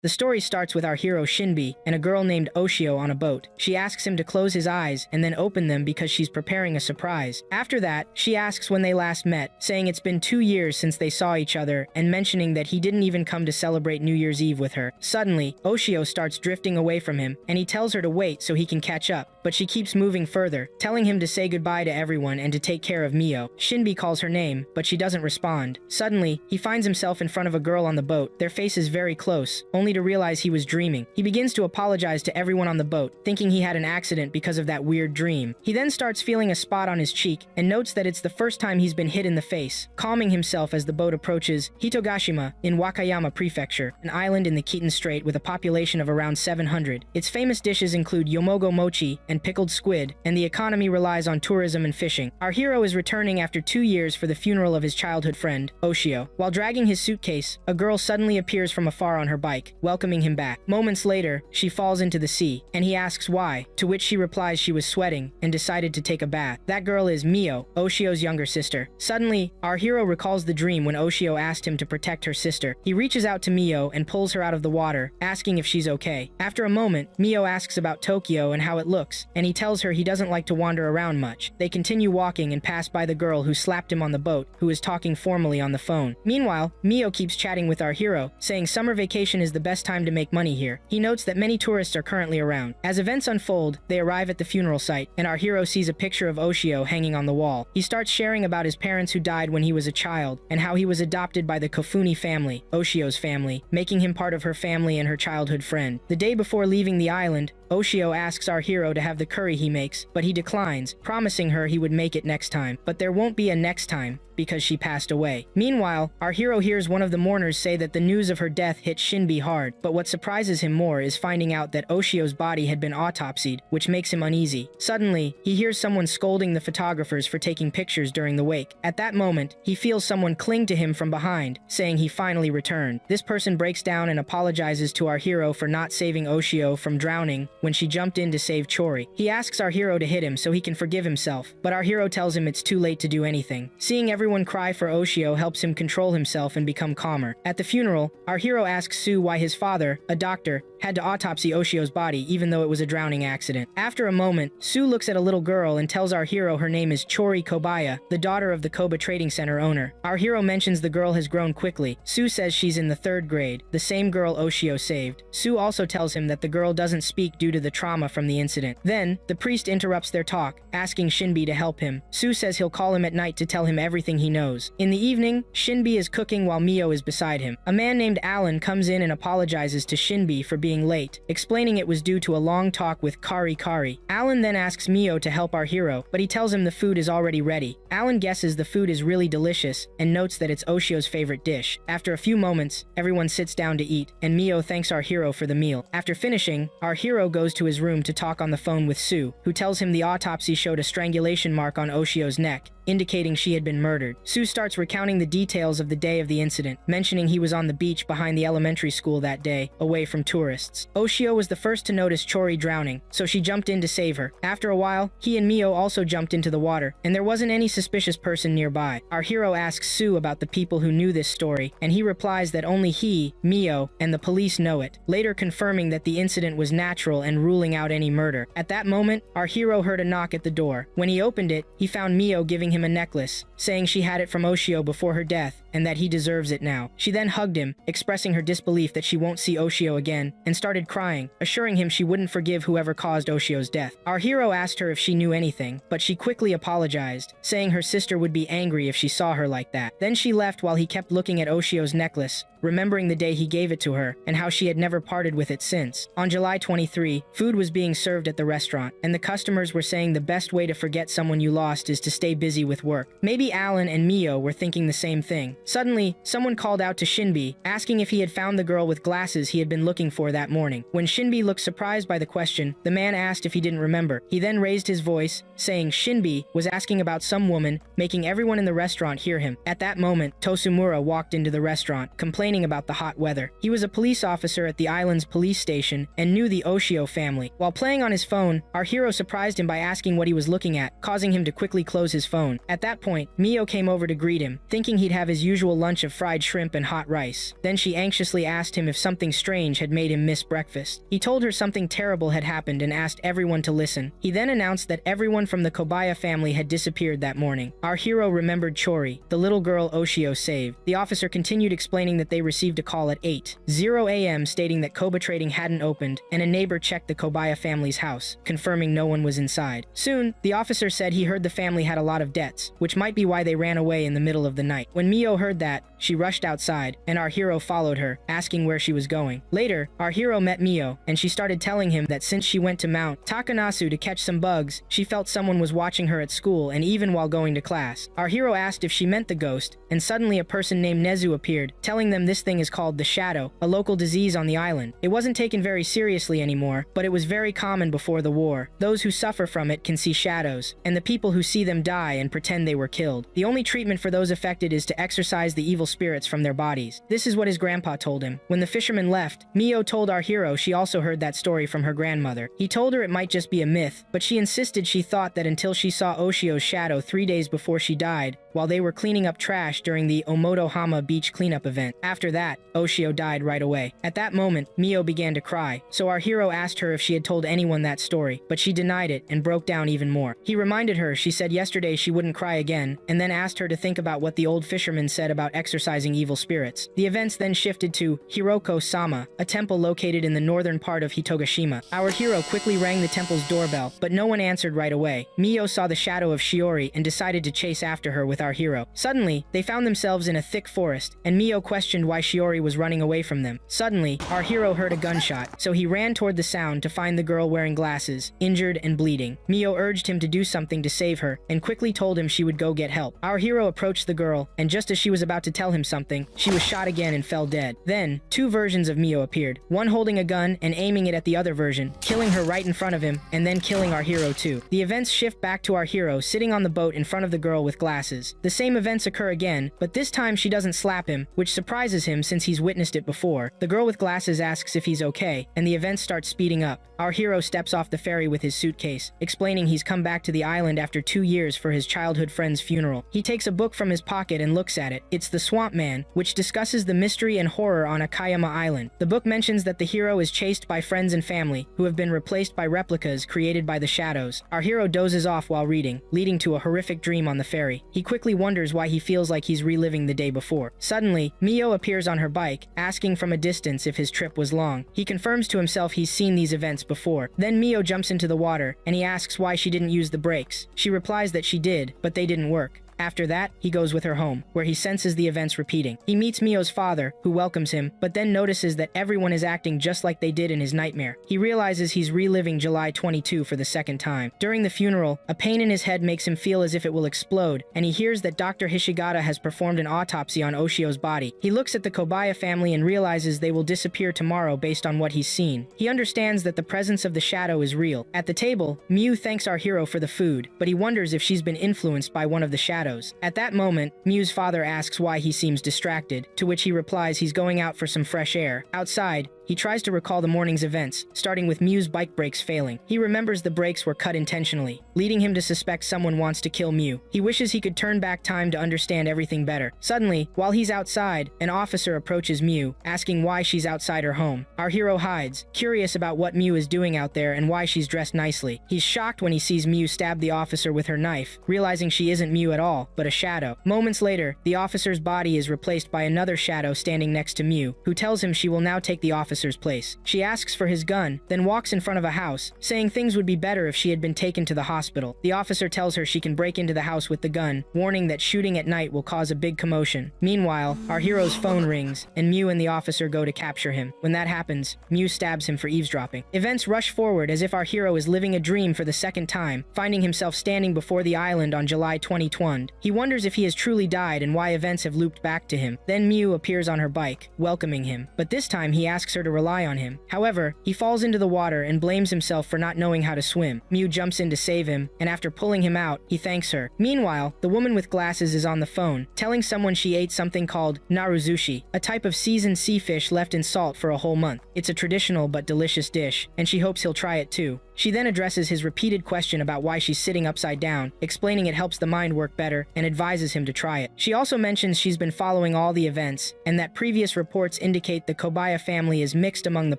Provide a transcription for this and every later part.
The story starts with our hero Shinbi and a girl named Oshio on a boat. She asks him to close his eyes and then open them because she's preparing a surprise. After that, she asks when they last met, saying it's been 2 years since they saw each other and mentioning that he didn't even come to celebrate New Year's Eve with her. Suddenly, Oshio starts drifting away from him and he tells her to wait so he can catch up, but she keeps moving further, telling him to say goodbye to everyone and to take care of Mio. Shinbi calls her name, but she doesn't respond. Suddenly, he finds himself in front of a girl on the boat. Their faces very close, only to realize he was dreaming. He begins to apologize to everyone on the boat, thinking he had an accident because of that weird dream. He then starts feeling a spot on his cheek and notes that it's the first time he's been hit in the face, calming himself as the boat approaches Hitogashima in Wakayama Prefecture, an island in the Kitan Strait with a population of around 700. Its famous dishes include yomogo mochi and pickled squid, and the economy relies on tourism and fishing. Our hero is returning after 2 years for the funeral of his childhood friend, Oshio. While dragging his suitcase, a girl suddenly appears from afar on her bike, welcoming him back. Moments later, she falls into the sea, and he asks why, to which she replies she was sweating and decided to take a bath. That girl is Mio, Oshio's younger sister. Suddenly, our hero recalls the dream when Oshio asked him to protect her sister. He reaches out to Mio and pulls her out of the water, asking if she's okay. After a moment, Mio asks about Tokyo and how it looks, and he tells her he doesn't like to wander around much. They continue walking and pass by the girl who slapped him on the boat, who is talking formally on the phone. Meanwhile, Mio keeps chatting with our hero, saying summer vacation is the best time to make money here. He notes that many tourists are currently around. As events unfold, they arrive at the funeral site, and our hero sees a picture of Oshio hanging on the wall. He starts sharing about his parents who died when he was a child, and how he was adopted by the Kofuni family, Oshio's family, making him part of her family and her childhood friend. The day before leaving the island, Oshio asks our hero to have the curry he makes, but he declines, promising her he would make it next time. But there won't be a next time, because she passed away. Meanwhile, our hero hears one of the mourners say that the news of her death hit Shinbi hard, but what surprises him more is finding out that Oshio's body had been autopsied, which makes him uneasy. Suddenly, he hears someone scolding the photographers for taking pictures during the wake. At that moment, he feels someone cling to him from behind, saying he finally returned. This person breaks down and apologizes to our hero for not saving Oshio from drowning when she jumped in to save Chori. He asks our hero to hit him so he can forgive himself, but our hero tells him it's too late to do anything. Seeing everyone cry for Oshio helps him control himself and become calmer. At the funeral, our hero asks Sue why his father, a doctor, had to autopsy Oshio's body even though it was a drowning accident. After a moment, Sue looks at a little girl and tells our hero her name is Chori Kobaya, the daughter of the Koba Trading Center owner. Our hero mentions the girl has grown quickly. Sue says she's in the 3rd grade, the same girl Oshio saved. Sue also tells him that the girl doesn't speak due to the trauma from the incident. Then, the priest interrupts their talk, asking Shinbi to help him. Sue says he'll call him at night to tell him everything he knows. In the evening, Shinbi is cooking while Mio is beside him. A man named Alan comes in and apologizes to Shinbi for being late, explaining it was due to a long talk with Kari Kari. Alan then asks Mio to help our hero, but he tells him the food is already ready. Alan guesses the food is really delicious and notes that it's Oshio's favorite dish. After a few moments, everyone sits down to eat, and Mio thanks our hero for the meal. After finishing, our hero goes to his room to talk on the phone with Sue, who tells him the autopsy showed a strangulation mark on Oshio's neck, indicating she had been murdered. Sue starts recounting the details of the day of the incident, mentioning he was on the beach behind the elementary school that day, away from tourists. Oshio was the first to notice Chori drowning, so she jumped in to save her. After a while, he and Mio also jumped into the water, and there wasn't any suspicious person nearby. Our hero asks Sue about the people who knew this story, and he replies that only he, Mio, and the police know it, later confirming that the incident was natural and ruling out any murder. At that moment, our hero heard a knock at the door. When he opened it, he found Mio giving him a necklace, saying she had it from Oshio before her death, and that he deserves it now. She then hugged him, expressing her disbelief that she won't see Oshio again, and started crying, assuring him she wouldn't forgive whoever caused Oshio's death. Our hero asked her if she knew anything, but she quickly apologized, saying her sister would be angry if she saw her like that. Then she left while he kept looking at Oshio's necklace, remembering the day he gave it to her, and how she had never parted with it since. On July 23, food was being served at the restaurant, and the customers were saying the best way to forget someone you lost is to stay busy with work. Maybe Alan and Mio were thinking the same thing. Suddenly, someone called out to Shinbi, asking if he had found the girl with glasses he had been looking for that morning. When Shinbi looked surprised by the question, the man asked if he didn't remember. He then raised his voice, saying Shinbi was asking about some woman, making everyone in the restaurant hear him. At that moment, Tosumura walked into the restaurant, complaining about the hot weather. He was a police officer at the island's police station and knew the Oshio family. While playing on his phone, our hero surprised him by asking what he was looking at, causing him to quickly close his phone. phone. At that point, Mio came over to greet him, thinking he'd have his usual lunch of fried shrimp and hot rice. Then she anxiously asked him if something strange had made him miss breakfast. He told her something terrible had happened and asked everyone to listen. He then announced that everyone from the Kobaya family had disappeared that morning. Our hero remembered Chori, the little girl Oshio saved. The officer continued explaining that they received a call at 8:00 a.m. stating that Koba Trading hadn't opened, and a neighbor checked the Kobaya family's house, confirming no one was inside. Soon, the officer said he heard the family had a lot of debts, which might be why they ran away in the middle of the night. When Mio heard that, she rushed outside, and our hero followed her, asking where she was going. Later, our hero met Mio, and she started telling him that since she went to Mount Takanasu to catch some bugs, she felt someone was watching her at school and even while going to class. Our hero asked if she meant the ghost, and suddenly a person named Nezu appeared, telling them this thing is called the Shadow, a local disease on the island. It wasn't taken very seriously anymore, but it was very common before the war. Those who suffer from it can see shadows, and the people who see them die and pretend they were killed. The only treatment for those affected is to exorcise the evil spirits from their bodies. This is what his grandpa told him. When the fisherman left, Mio told our hero she also heard that story from her grandmother. He told her it might just be a myth, but she insisted she thought that until she saw Oshio's shadow 3 days before she died, while they were cleaning up trash during the Omotohama beach cleanup event. After that, Oshio died right away. At that moment, Mio began to cry, so our hero asked her if she had told anyone that story, but she denied it and broke down even more. He reminded her she said yesterday she wouldn't cry again, and then asked her to think about what the old fisherman said about exorcising evil spirits. The events then shifted to Hiroko-sama, a temple located in the northern part of Hitogashima. Our hero quickly rang the temple's doorbell, but no one answered right away. Mio saw the shadow of Shiori and decided to chase after her with our hero. Suddenly, they found themselves in a thick forest, and Mio questioned why Shiori was running away from them. Suddenly, our hero heard a gunshot, so he ran toward the sound to find the girl wearing glasses, injured and bleeding. Mio urged him to do something to save her, and quickly told him she would go get help. Our hero approached the girl, and just as she was about to tell him something, she was shot again and fell dead. Then, two versions of Mio appeared, one holding a gun and aiming it at the other version, killing her right in front of him, and then killing our hero too. The events shift back to our hero sitting on the boat in front of the girl with glasses. The same events occur again, but this time she doesn't slap him, which surprises him since he's witnessed it before. The girl with glasses asks if he's okay, and the events start speeding up. Our hero steps off the ferry with his suitcase, explaining he's come back to the island after 2 years for his childhood friend's funeral. He takes a book from his pocket and looks at it. It's The Swamp Man, which discusses the mystery and horror on Akayama Island. The book mentions that the hero is chased by friends and family, who have been replaced by replicas created by the shadows. Our hero dozes off while reading, leading to a horrific dream on the ferry. He quickly wonders why he feels like he's reliving the day before. Suddenly, Mio appears on her bike, asking from a distance if his trip was long. He confirms to himself he's seen these events before. Then Mio jumps into the water, and he asks why she didn't use the brakes. She replies that she did, but they didn't work. After that, he goes with her home, where he senses the events repeating. He meets Mio's father, who welcomes him, but then notices that everyone is acting just like they did in his nightmare. He realizes he's reliving July 22 for the second time. During the funeral, a pain in his head makes him feel as if it will explode, and he hears that Dr. Hishigata has performed an autopsy on Oshio's body. He looks at the Kobaya family and realizes they will disappear tomorrow based on what he's seen. He understands that the presence of the shadow is real. At the table, Miu thanks our hero for the food, but he wonders if she's been influenced by one of the shadows. At that moment, Miu's father asks why he seems distracted, to which he replies he's going out for some fresh air. Outside, he tries to recall the morning's events, starting with Miu's bike brakes failing. He remembers the brakes were cut intentionally, leading him to suspect someone wants to kill Miu. He wishes he could turn back time to understand everything better. Suddenly, while he's outside, an officer approaches Miu, asking why she's outside her home. Our hero hides, curious about what Miu is doing out there and why she's dressed nicely. He's shocked when he sees Miu stab the officer with her knife, realizing she isn't Miu at all, but a shadow. Moments later, the officer's body is replaced by another shadow standing next to Miu, who tells him she will now take the officer's place. She asks for his gun, then walks in front of a house, saying things would be better if she had been taken to the hospital. The officer tells her she can break into the house with the gun, warning that shooting at night will cause a big commotion. Meanwhile, our hero's phone rings, and Miu and the officer go to capture him. When that happens, Miu stabs him for eavesdropping. Events rush forward as if our hero is living a dream for the second time, finding himself standing before the island on July 2020. He wonders if he has truly died and why events have looped back to him. Then Miu appears on her bike, welcoming him, but this time he asks her to rely on him. However, he falls into the water and blames himself for not knowing how to swim. Miu jumps in to save him, and after pulling him out, he thanks her. Meanwhile, the woman with glasses is on the phone, telling someone she ate something called naruzushi, a type of seasoned sea fish left in salt for a whole month. It's a traditional but delicious dish, and she hopes he'll try it too. She then addresses his repeated question about why she's sitting upside down, explaining it helps the mind work better, and advises him to try it. She also mentions she's been following all the events, and that previous reports indicate the Kobaya family is mixed among the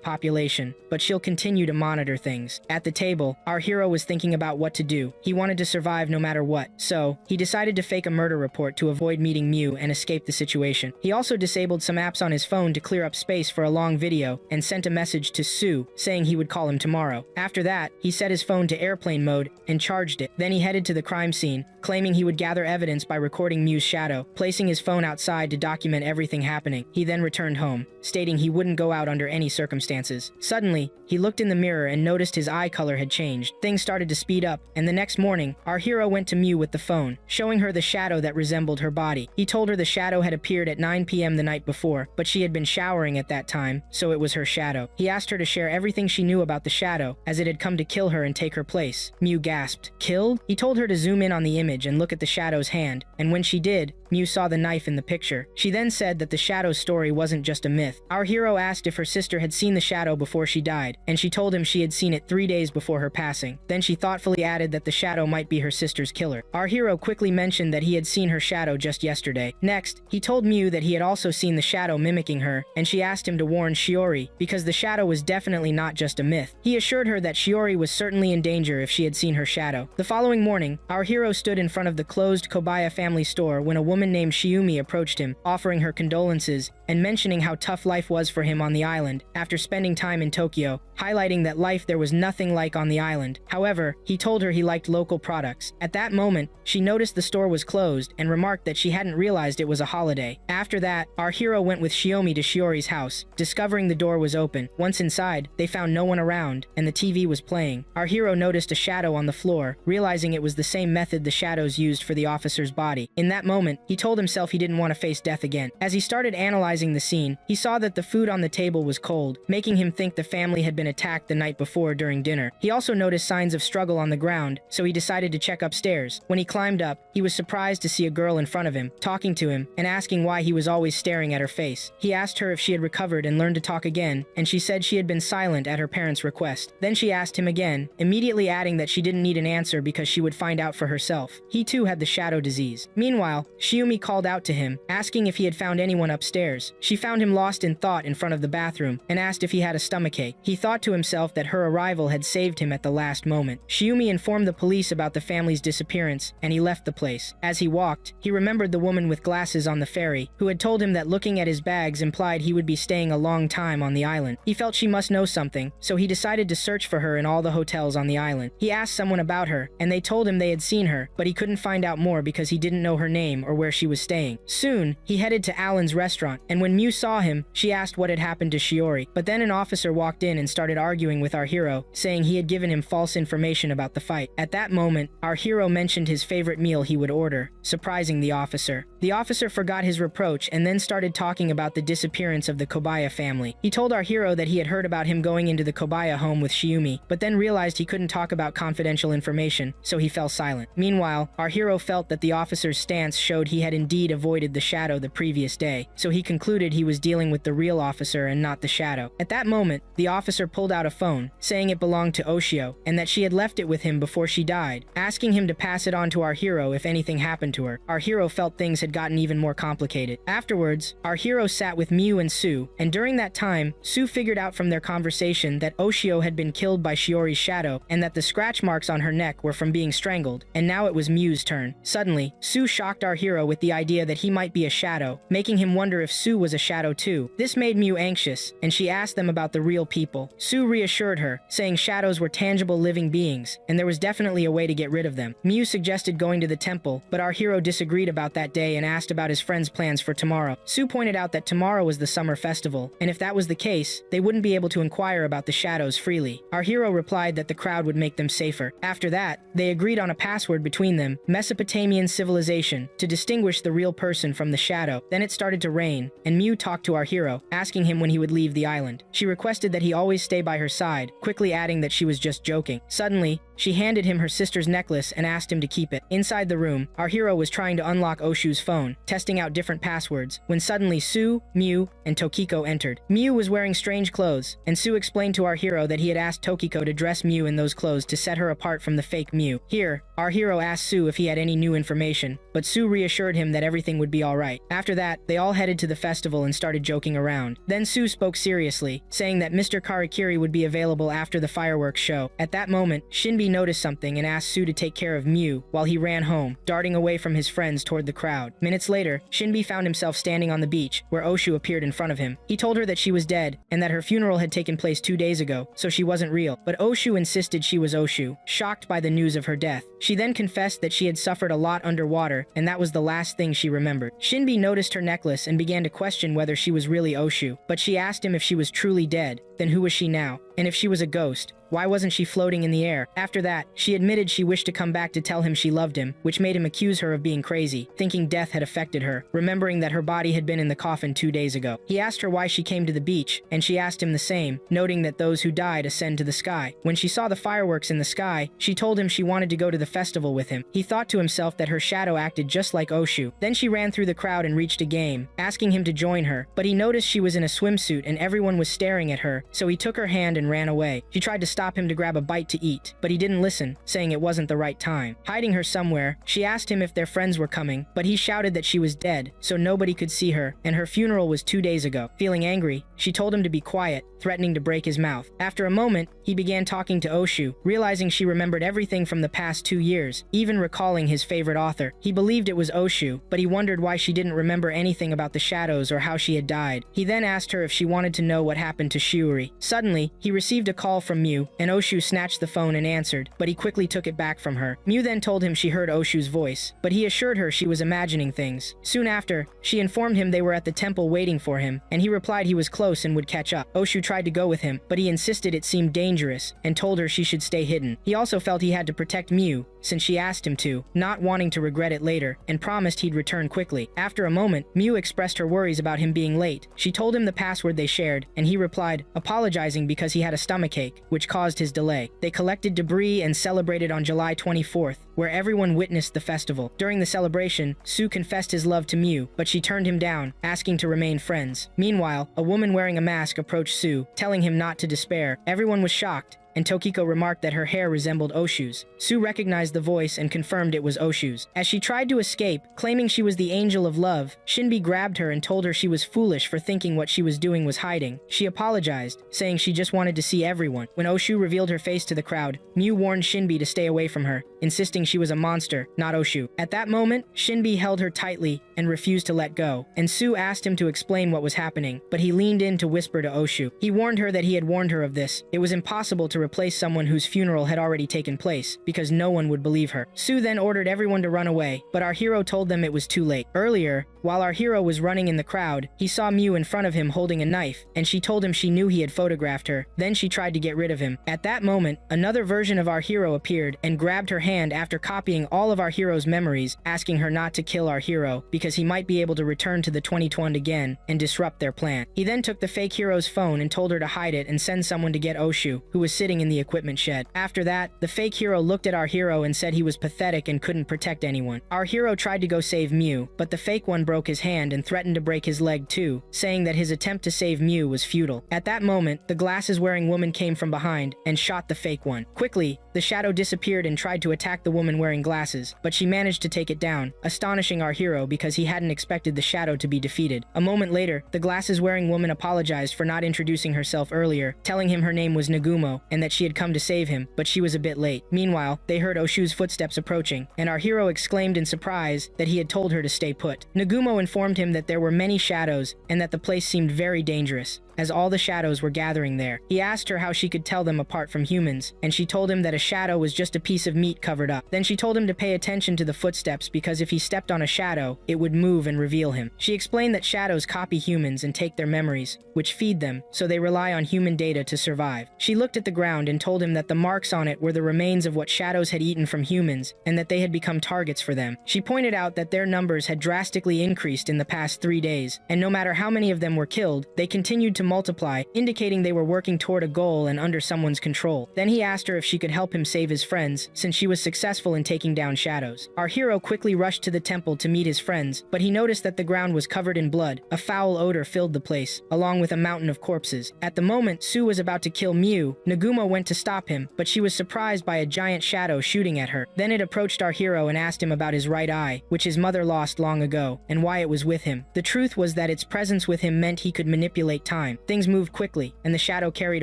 population, but she'll continue to monitor things. At the table, our hero was thinking about what to do. He wanted to survive no matter what, so he decided to fake a murder report to avoid meeting Miu and escape the situation. He also disabled some apps on his phone to clear up space for a long video and sent a message to Sue saying he would call him tomorrow. After that, he set his phone to airplane mode and charged it. Then he headed to the crime scene, claiming he would gather evidence by recording Miu's shadow, placing his phone outside to document everything happening. He then returned home, stating he wouldn't go out under any circumstances. Suddenly, he looked in the mirror and noticed his eye color had changed. Things started to speed up, and the next morning, our hero went to Miu with the phone, showing her the shadow that resembled her body. He told her the shadow had appeared at 9 p.m. the night before, but she had been showering at that time, so it was her shadow. He asked her to share everything she knew about the shadow, as it had come to kill her and take her place. Miu gasped. Killed? He told her to zoom in on the image and look at the shadow's hand, and when she did, Miu saw the knife in the picture. She then said that the shadow's story wasn't just a myth. Our hero asked if her sister had seen the shadow before she died, and she told him she had seen it 3 days before her passing. Then she thoughtfully added that the shadow might be her sister's killer. Our hero quickly mentioned that he had seen her shadow just yesterday. Next, he told Miu that he had also seen the shadow mimicking her, and she asked him to warn Shiori, because the shadow was definitely not just a myth. He assured her that Shiori was certainly in danger if she had seen her shadow. The following morning, our hero stood in front of the closed Kobaya family store when a woman named Shiumi approached him, offering her condolences and mentioning how tough life was for him on the island after spending time in Tokyo, highlighting that life there was nothing like on the island. However, he told her he liked local products. At that moment, she noticed the store was closed and remarked that she hadn't realized it was a holiday. After that, our hero went with Shiumi to Shiori's house, discovering the door was open. Once inside, they found no one around, and the TV was playing. Our hero noticed a shadow on the floor, realizing it was the same method the shadows used for the officer's body. In that moment, he told himself he didn't want to face death again. As he started analyzing the scene, he saw that the food on the table was cold, making him think the family had been attacked the night before during dinner. He also noticed signs of struggle on the ground, so he decided to check upstairs. When he climbed up, he was surprised to see a girl in front of him, talking to him, and asking why he was always staring at her face. He asked her if she had recovered and learned to talk again, and she said she had been silent at her parents' request. Then she asked him again, immediately adding that she didn't need an answer because she would find out for herself. He too had the shadow disease. Meanwhile, Shiumi called out to him, asking if he had found anyone upstairs. She found him lost in thought in front of the bathroom, and asked if he had a stomachache. He thought to himself that her arrival had saved him at the last moment. Shiumi informed the police about the family's disappearance, and he left the place. As he walked, he remembered the woman with glasses on the ferry, who had told him that looking at his bags implied he would be staying a long time on the island. He felt she must know something, so he decided to search for her in all the hotels on the island. He asked someone about her, and they told him they had seen her, but he couldn't find out more because he didn't know her name or where she was staying. Soon, he headed to Alan's restaurant, and when Miu saw him, she asked what had happened to Shiori. But then an officer walked in and started arguing with our hero, saying he had given him false information about the fight. At that moment, our hero mentioned his favorite meal he would order, surprising the officer. The officer forgot his reproach and then started talking about the disappearance of the Kobaya family. He told our hero that he had heard about him going into the Kobaya home with Shiumi, but then realized he couldn't talk about confidential information, so he fell silent. Meanwhile, our hero felt that the officer's stance showed he had indeed avoided the shadow the previous day, so he concluded he was dealing with the real officer and not the shadow. At that moment, the officer pulled out a phone, saying it belonged to Oshio, and that she had left it with him before she died, asking him to pass it on to our hero if anything happened to her. Our hero felt things had gotten even more complicated. Afterwards, our hero sat with Miu and Sue, and during that time, Sue figured out from their conversation that Oshio had been killed by Shiori's shadow, and that the scratch marks on her neck were from being strangled, and now it was Miu's turn. Suddenly, Sue shocked our hero with the idea that he might be a shadow, making him wonder if Sue was a shadow too. This made Miu anxious, and she asked them about the real people. Sue reassured her, saying shadows were tangible living beings, and there was definitely a way to get rid of them. Miu suggested going to the temple, but our hero disagreed about that day and asked about his friend's plans for tomorrow. Sue pointed out that tomorrow was the summer festival, and if that was the case, they wouldn't be able to inquire about the shadows freely. Our hero replied that the crowd would make them safer. After that, they agreed on a password between them, Mesopotamian civilization, to distinguish the real person from the shadow. Then it started to rain, and Miu talked to our hero, asking him when he would leave the island. She requested that he always stay by her side, quickly adding that she was just joking. Suddenly, She handed him her sister's necklace and asked him to keep it. Inside the room, our hero was trying to unlock Oshu's phone, testing out different passwords, when suddenly Sue, Miu, and Tokiko entered. Miu was wearing strange clothes, and Sue explained to our hero that he had asked Tokiko to dress Miu in those clothes to set her apart from the fake Miu. Here, our hero asked Sue if he had any new information, but Sue reassured him that everything would be alright. After that, they all headed to the festival and started joking around. Then Sue spoke seriously, saying that Mr. Karakiri would be available after the fireworks show. At that moment, Shinbi noticed something and asked Sue to take care of Miu while he ran home, darting away from his friends toward the crowd. Minutes later, Shinbi found himself standing on the beach, where Oshu appeared in front of him. He told her that she was dead, and that her funeral had taken place 2 days ago, so she wasn't real. But Oshu insisted she was Oshu, shocked by the news of her death. She then confessed that she had suffered a lot underwater, and that was the last thing she remembered. Shinbi noticed her necklace and began to question whether she was really Oshu, but she asked him if she was truly dead. Then who was she now? And if she was a ghost, why wasn't she floating in the air? After that, she admitted she wished to come back to tell him she loved him, which made him accuse her of being crazy, thinking death had affected her, remembering that her body had been in the coffin 2 days ago. He asked her why she came to the beach, and she asked him the same, noting that those who died ascend to the sky. When she saw the fireworks in the sky, she told him she wanted to go to the festival with him. He thought to himself that her shadow acted just like Oshu. Then she ran through the crowd and reached a game, asking him to join her, but he noticed she was in a swimsuit and everyone was staring at her, so he took her hand and ran away. She tried to stop him to grab a bite to eat, but he didn't listen, saying it wasn't the right time. Hiding her somewhere, she asked him if their friends were coming, but he shouted that she was dead, so nobody could see her, and her funeral was 2 days ago. Feeling angry, she told him to be quiet, threatening to break his mouth. After a moment, he began talking to Oshu, realizing she remembered everything from the past 2 years, even recalling his favorite author. He believed it was Oshu, but he wondered why she didn't remember anything about the shadows or how she had died. He then asked her if she wanted to know what happened to Shiori. Suddenly, he received a call from Miu, and Oshu snatched the phone and answered, but he quickly took it back from her. Miu then told him she heard Oshu's voice, but he assured her she was imagining things. Soon after, she informed him they were at the temple waiting for him, and he replied he was close and would catch up. Oshu tried to go with him, but he insisted it seemed dangerous, and told her she should stay hidden. He also felt he had to protect Miu, since she asked him to, not wanting to regret it later, and promised he'd return quickly. After a moment, Miu expressed her worries about him being late. She told him the password they shared, and he replied, apologizing because he had a stomachache, which caused his delay. They collected debris and celebrated on July 24th, where everyone witnessed the festival. During the celebration, Sue confessed his love to Miu, but she turned him down, asking to remain friends. Meanwhile, a woman wearing a mask approached Sue, telling him not to despair. Everyone was shocked, and Tokiko remarked that her hair resembled Oshu's. Sue recognized the voice and confirmed it was Oshu's. As she tried to escape, claiming she was the angel of love, Shinbi grabbed her and told her she was foolish for thinking what she was doing was hiding. She apologized, saying she just wanted to see everyone. When Oshu revealed her face to the crowd, Miu warned Shinbi to stay away from her, insisting she was a monster, not Oshu. At that moment, Shinbi held her tightly and refused to let go, and Sue asked him to explain what was happening, but he leaned in to whisper to Oshu. He warned her that he had warned her of this. It was impossible to replace someone whose funeral had already taken place, because no one would believe her. Sue then ordered everyone to run away, but our hero told them it was too late. Earlier, while our hero was running in the crowd, he saw Miu in front of him holding a knife, and she told him she knew he had photographed her. Then she tried to get rid of him. At that moment, another version of our hero appeared and grabbed her hand after copying all of our hero's memories, asking her not to kill our hero, because he might be able to return to the 2020 again and disrupt their plan. He then took the fake hero's phone and told her to hide it and send someone to get Oshu, who was sitting in the equipment shed. After that, the fake hero looked at our hero and said he was pathetic and couldn't protect anyone. Our hero tried to go save Miu, but the fake one broke his hand and threatened to break his leg too, saying that his attempt to save Miu was futile. At that moment, the glasses-wearing woman came from behind and shot the fake one. Quickly, the shadow disappeared and tried to attack the woman wearing glasses, but she managed to take it down, astonishing our hero because he hadn't expected the shadow to be defeated. A moment later, the glasses-wearing woman apologized for not introducing herself earlier, telling him her name was Nagumo and that she had come to save him, but she was a bit late. Meanwhile, they heard Oshu's footsteps approaching, and our hero exclaimed in surprise that he had told her to stay put. Nagumo informed him that there were many shadows and that the place seemed very dangerous, as all the shadows were gathering there. He asked her how she could tell them apart from humans, and she told him that a shadow was just a piece of meat covered up. Then she told him to pay attention to the footsteps because if he stepped on a shadow, it would move and reveal him. She explained that shadows copy humans and take their memories, which feed them, so they rely on human data to survive. She looked at the ground and told him that the marks on it were the remains of what shadows had eaten from humans, and that they had become targets for them. She pointed out that their numbers had drastically increased in the past 3 days, and no matter how many of them were killed, they continued to to multiply, indicating they were working toward a goal and under someone's control. Then he asked her if she could help him save his friends, since she was successful in taking down shadows. Our hero quickly rushed to the temple to meet his friends, but he noticed that the ground was covered in blood. A foul odor filled the place, along with a mountain of corpses. At the moment Sue was about to kill Mew, Nagumo went to stop him, but she was surprised by a giant shadow shooting at her. Then it approached our hero and asked him about his right eye, which his mother lost long ago, and why it was with him. The truth was that its presence with him meant he could manipulate time. Things moved quickly, and the shadow carried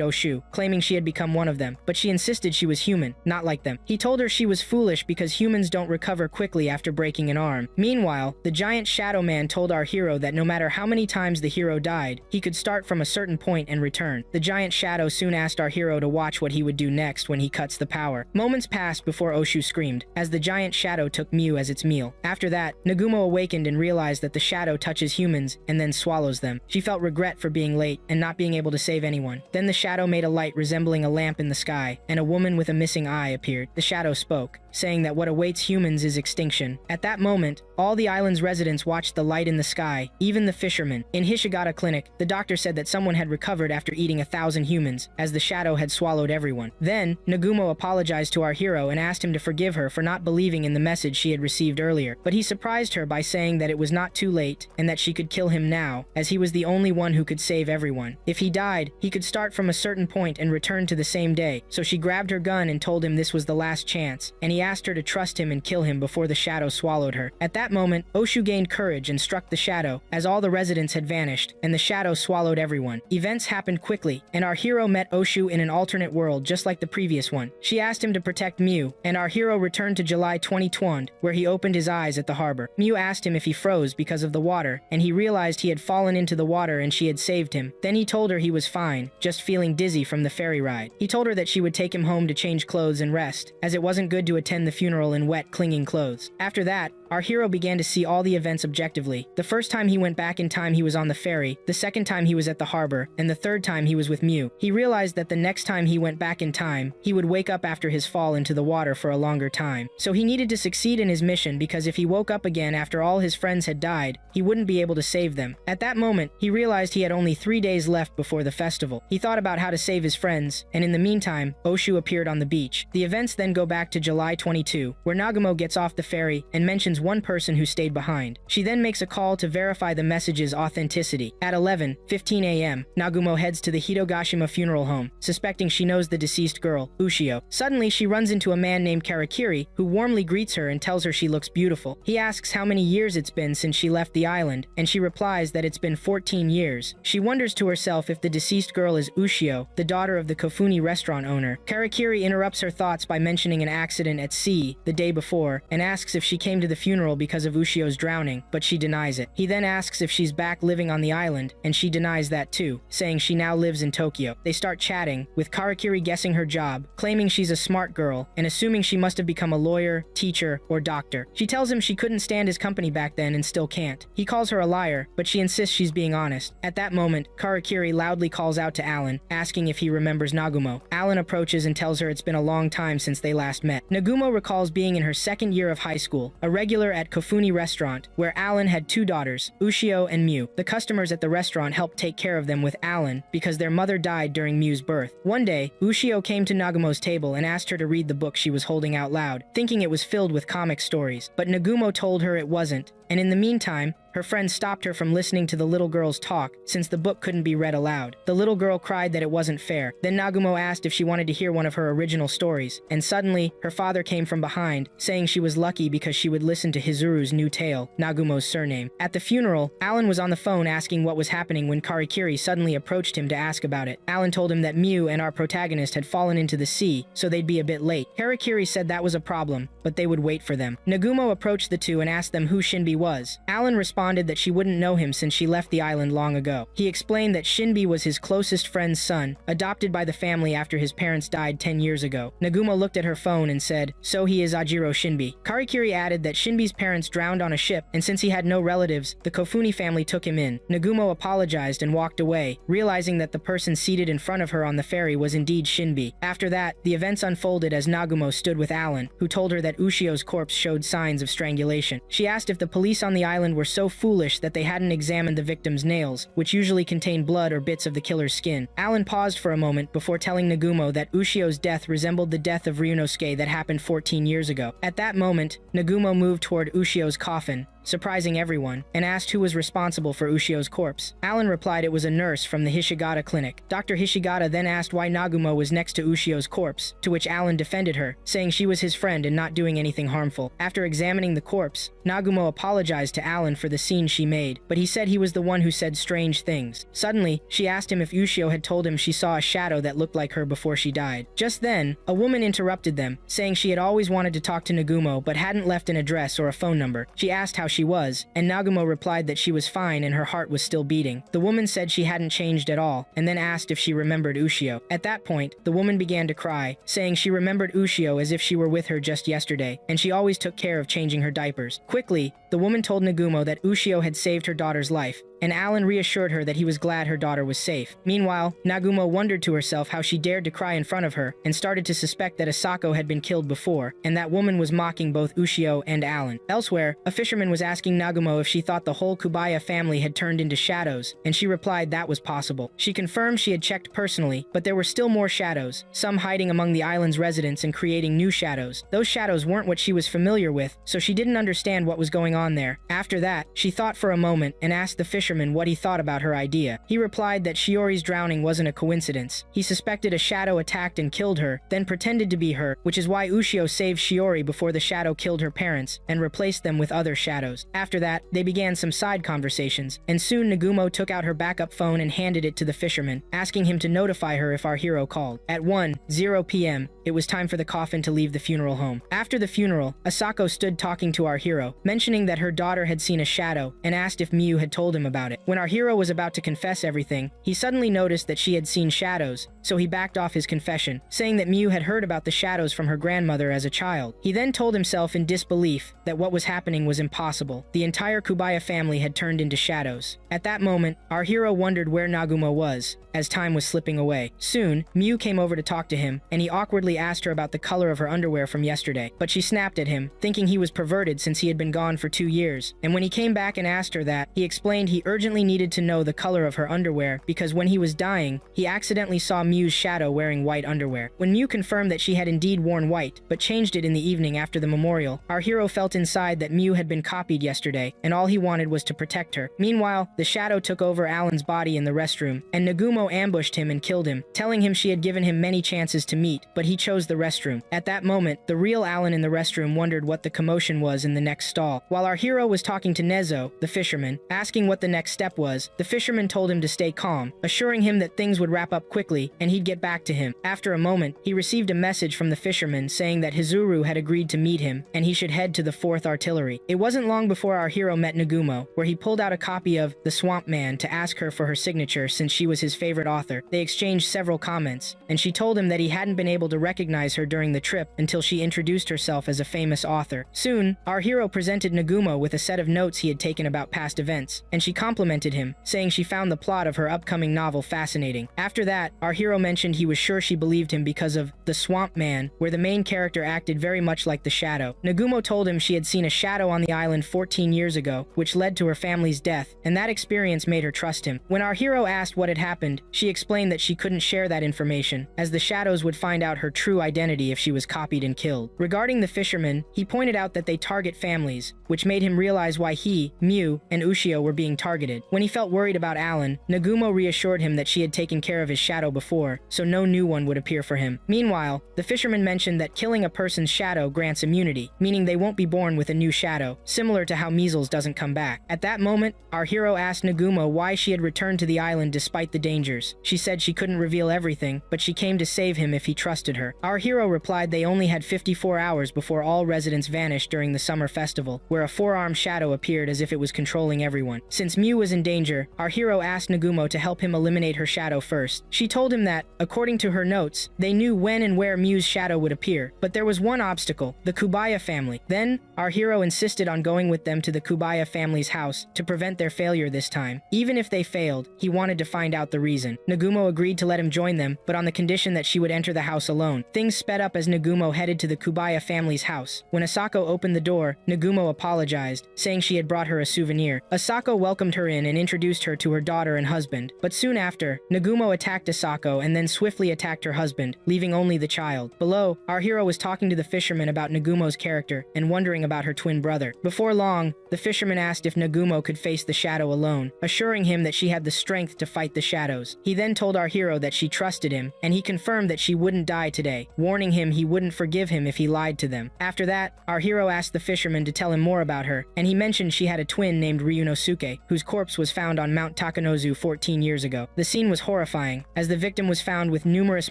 Oshu, claiming she had become one of them, but she insisted she was human, not like them. He told her she was foolish because humans don't recover quickly after breaking an arm. Meanwhile, the giant shadow man told our hero that no matter how many times the hero died, he could start from a certain point and return. The giant shadow soon asked our hero to watch what he would do next when he cuts the power. Moments passed before Oshu screamed, as the giant shadow took Mew as its meal. After that, Nagumo awakened and realized that the shadow touches humans and then swallows them. She felt regret for being late and not being able to save anyone. Then the shadow made a light resembling a lamp in the sky, and a woman with a missing eye appeared. The shadow spoke, saying that what awaits humans is extinction. At that moment, all the island's residents watched the light in the sky, even the fishermen. In Hishigata Clinic, the doctor said that someone had recovered after eating 1,000 humans, as the shadow had swallowed everyone. Then, Nagumo apologized to our hero and asked him to forgive her for not believing in the message she had received earlier. But he surprised her by saying that it was not too late, and that she could kill him now, as he was the only one who could save everyone. If he died, he could start from a certain point and return to the same day. So she grabbed her gun and told him this was the last chance, and he asked her to trust him and kill him before the shadow swallowed her. At that moment, Oshu gained courage and struck the shadow, as all the residents had vanished, and the shadow swallowed everyone. Events happened quickly, and our hero met Oshu in an alternate world just like the previous one. She asked him to protect Mew, and our hero returned to July 2020, where he opened his eyes at the harbor. Mew asked him if he froze because of the water, and he realized he had fallen into the water and she had saved him. Then he told her he was fine, just feeling dizzy from the ferry ride. He told her that she would take him home to change clothes and rest, as it wasn't good to attend the funeral in wet, clinging clothes. After that, our hero began to see all the events objectively. The first time he went back in time he was on the ferry, the second time he was at the harbor, and the third time he was with Mew. He realized that the next time he went back in time, he would wake up after his fall into the water for a longer time. So he needed to succeed in his mission because if he woke up again after all his friends had died, he wouldn't be able to save them. At that moment, he realized he had only 3 days left before the festival. He thought about how to save his friends, and in the meantime, Oshu appeared on the beach. The events then go back to July 22, where Nagumo gets off the ferry and mentions one person who stayed behind. She then makes a call to verify the message's authenticity. At 11:15 a.m., Nagumo heads to the Hitogashima funeral home, suspecting she knows the deceased girl, Ushio. Suddenly, she runs into a man named Karakiri, who warmly greets her and tells her she looks beautiful. He asks how many years it's been since she left the island, and she replies that it's been 14 years. She wonders to herself if the deceased girl is Ushio, the daughter of the Kofuni restaurant owner. Karakiri interrupts her thoughts by mentioning an accident at sea the day before, and asks if she came to the funeral because of Ushio's drowning, but she denies it. He then asks if she's back living on the island, and she denies that too, saying she now lives in Tokyo. They start chatting, with Karakiri guessing her job, claiming she's a smart girl, and assuming she must have become a lawyer, teacher, or doctor. She tells him she couldn't stand his company back then and still can't. He calls her a liar, but she insists she's being honest. At that moment, Karakiri loudly calls out to Alan, asking if he remembers Nagumo. Alan approaches and tells her it's been a long time since they last met. Nagumo recalls being in her second year of high school, a regular at Kofuni restaurant, where Alan had 2 daughters, Ushio and Mew. The customers at the restaurant helped take care of them with Alan because their mother died during Mew's birth. One day, Ushio came to Nagumo's table and asked her to read the book she was holding out loud, thinking it was filled with comic stories. But Nagumo told her it wasn't, and in the meantime, her friend stopped her from listening to the little girl's talk since the book couldn't be read aloud. The little girl cried that it wasn't fair. Then Nagumo asked if she wanted to hear one of her original stories, and suddenly, her father came from behind, saying she was lucky because she would listen to Hizuru's new tale, Nagumo's surname. At the funeral, Alan was on the phone asking what was happening when Karakiri suddenly approached him to ask about it. Alan told him that Mew and our protagonist had fallen into the sea, so they'd be a bit late. Karakiri said that was a problem, but they would wait for them. Nagumo approached the two and asked them who Shinbi was. Alan responded that she wouldn't know him since she left the island long ago. He explained that Shinbi was his closest friend's son, adopted by the family after his parents died 10 years ago. Nagumo looked at her phone and said, "So he is Ajiro Shinbi." Karakiri added that Shinbi's parents drowned on a ship, and since he had no relatives, the Kofuni family took him in. Nagumo apologized and walked away, realizing that the person seated in front of her on the ferry was indeed Shinbi. After that, the events unfolded as Nagumo stood with Alan, who told her that Ushio's corpse showed signs of strangulation. She asked if the police on the island were so foolish that they hadn't examined the victim's nails, which usually contain blood or bits of the killer's skin. Alan paused for a moment before telling Nagumo that Ushio's death resembled the death of Ryunosuke that happened 14 years ago. At that moment, Nagumo moved toward Ushio's coffin, surprising everyone, and asked who was responsible for Ushio's corpse. Alan replied it was a nurse from the Hishigata clinic. Dr. Hishigata then asked why Nagumo was next to Ushio's corpse, to which Alan defended her, saying she was his friend and not doing anything harmful. After examining the corpse, Nagumo apologized to Alan for the scene she made, but he said he was the one who said strange things. Suddenly, she asked him if Ushio had told him she saw a shadow that looked like her before she died. Just then, a woman interrupted them, saying she had always wanted to talk to Nagumo but hadn't left an address or a phone number. She asked how she was, and Nagumo replied that she was fine and her heart was still beating. The woman said she hadn't changed at all, and then asked if she remembered Ushio. At that point, the woman began to cry, saying she remembered Ushio as if she were with her just yesterday, and she always took care of changing her diapers. Quickly, the woman told Nagumo that Ushio had saved her daughter's life, and Alan reassured her that he was glad her daughter was safe. Meanwhile, Nagumo wondered to herself how she dared to cry in front of her, and started to suspect that Asako had been killed before, and that woman was mocking both Ushio and Alan. Elsewhere, a fisherman was asking Nagumo if she thought the whole Kubaya family had turned into shadows, and she replied that was possible. She confirmed she had checked personally, but there were still more shadows, some hiding among the island's residents and creating new shadows. Those shadows weren't what she was familiar with, so she didn't understand what was going on there. After that, she thought for a moment and asked the fisherman what he thought about her idea. He replied that Shiori's drowning wasn't a coincidence. He suspected a shadow attacked and killed her, then pretended to be her, which is why Ushio saved Shiori before the shadow killed her parents, and replaced them with other shadows. After that, they began some side conversations, and soon Nagumo took out her backup phone and handed it to the fisherman, asking him to notify her if our hero called. At 1:00 p.m., it was time for the coffin to leave the funeral home. After the funeral, Asako stood talking to our hero, mentioning that her daughter had seen a shadow, and asked if Miu had told him about it. When our hero was about to confess everything, he suddenly noticed that she had seen shadows, so he backed off his confession, saying that Miu had heard about the shadows from her grandmother as a child. He then told himself in disbelief that what was happening was impossible. The entire Kubaya family had turned into shadows. At that moment, our hero wondered where Nagumo was, as time was slipping away. Soon, Miu came over to talk to him, and he awkwardly asked her about the color of her underwear from yesterday. But she snapped at him, thinking he was perverted since he had been gone for 2 years. And when he came back and asked her that, he explained he urgently needed to know the color of her underwear because when he was dying, he accidentally saw Miu's shadow wearing white underwear. When Miu confirmed that she had indeed worn white, but changed it in the evening after the memorial, our hero felt inside that Miu had been copied yesterday, and all he wanted was to protect her. Meanwhile, the shadow took over Alan's body in the restroom, and Nagumo ambushed him and killed him, telling him she had given him many chances to meet, but he chose the restroom. At that moment, the real Alan in the restroom wondered what the commotion was in the next stall. While our hero was talking to Nezo, the fisherman, asking what the next step was, the fisherman told him to stay calm, assuring him that things would wrap up quickly and he'd get back to him. After a moment, he received a message from the fisherman saying that Hizuru had agreed to meet him and he should head to the 4th Artillery. It wasn't long before our hero met Nagumo, where he pulled out a copy of The Swamp Man to ask her for her signature since she was his favorite author. They exchanged several comments, and she told him that he hadn't been able to recognize her during the trip until she introduced herself as a famous author. Soon, our hero presented Nagumo with a set of notes he had taken about past events, and she complimented him, saying she found the plot of her upcoming novel fascinating. After that, our hero mentioned he was sure she believed him because of The Swamp Man, where the main character acted very much like the shadow. Nagumo told him she had seen a shadow on the island 14 years ago, which led to her family's death, and that experience made her trust him. When our hero asked what had happened, she explained that she couldn't share that information, as the shadows would find out her true identity if she was copied and killed. Regarding the fisherman, he pointed out that they target families, which made him realize why he, Miu, and Ushio were being targeted. When he felt worried about Alan, Nagumo reassured him that she had taken care of his shadow before, so no new one would appear for him. Meanwhile, the fisherman mentioned that killing a person's shadow grants immunity, meaning they won't be born with a new shadow, similar to how measles doesn't come back. At that moment, our hero asked Nagumo why she had returned to the island despite the dangers. She said she couldn't reveal everything, but she came to save him if he trusted her. Our hero replied they only had 54 hours before all residents vanished during the summer festival, where a four-armed shadow appeared as if it was controlling everyone. Since Mew was in danger, our hero asked Nagumo to help him eliminate her shadow first. She told him that, according to her notes, they knew when and where Mew's shadow would appear, but there was one obstacle: the Kubaya family. Then, our hero insisted on going with them to the Kubaya family's house to prevent their failure this time. Even if they failed, he wanted to find out the reason. Nagumo agreed to let him join them, but on the condition that she would enter the house alone. Things sped up as Nagumo headed to the Kubaya family's house. When Asako opened the door, Nagumo apologized, saying she had brought her a souvenir. Asako welcomed her in and introduced her to her daughter and husband. But soon after, Nagumo attacked Asako and then swiftly attacked her husband, leaving only the child. Below, our hero was talking to the fisherman about Nagumo's character and wondering about her twin brother. Before long, the fisherman asked if Nagumo could face the shadow alone, assuring him that she had the strength to fight the shadows. He then told our hero that she trusted him, and he confirmed that she wouldn't die today, warning him he wouldn't forgive him if he lied to them. After that, our hero asked the fisherman to tell him more about her, and he mentioned she had a twin named Ryunosuke, whose corpse was found on Mount Takanozu 14 years ago. The scene was horrifying, as the victim was found with numerous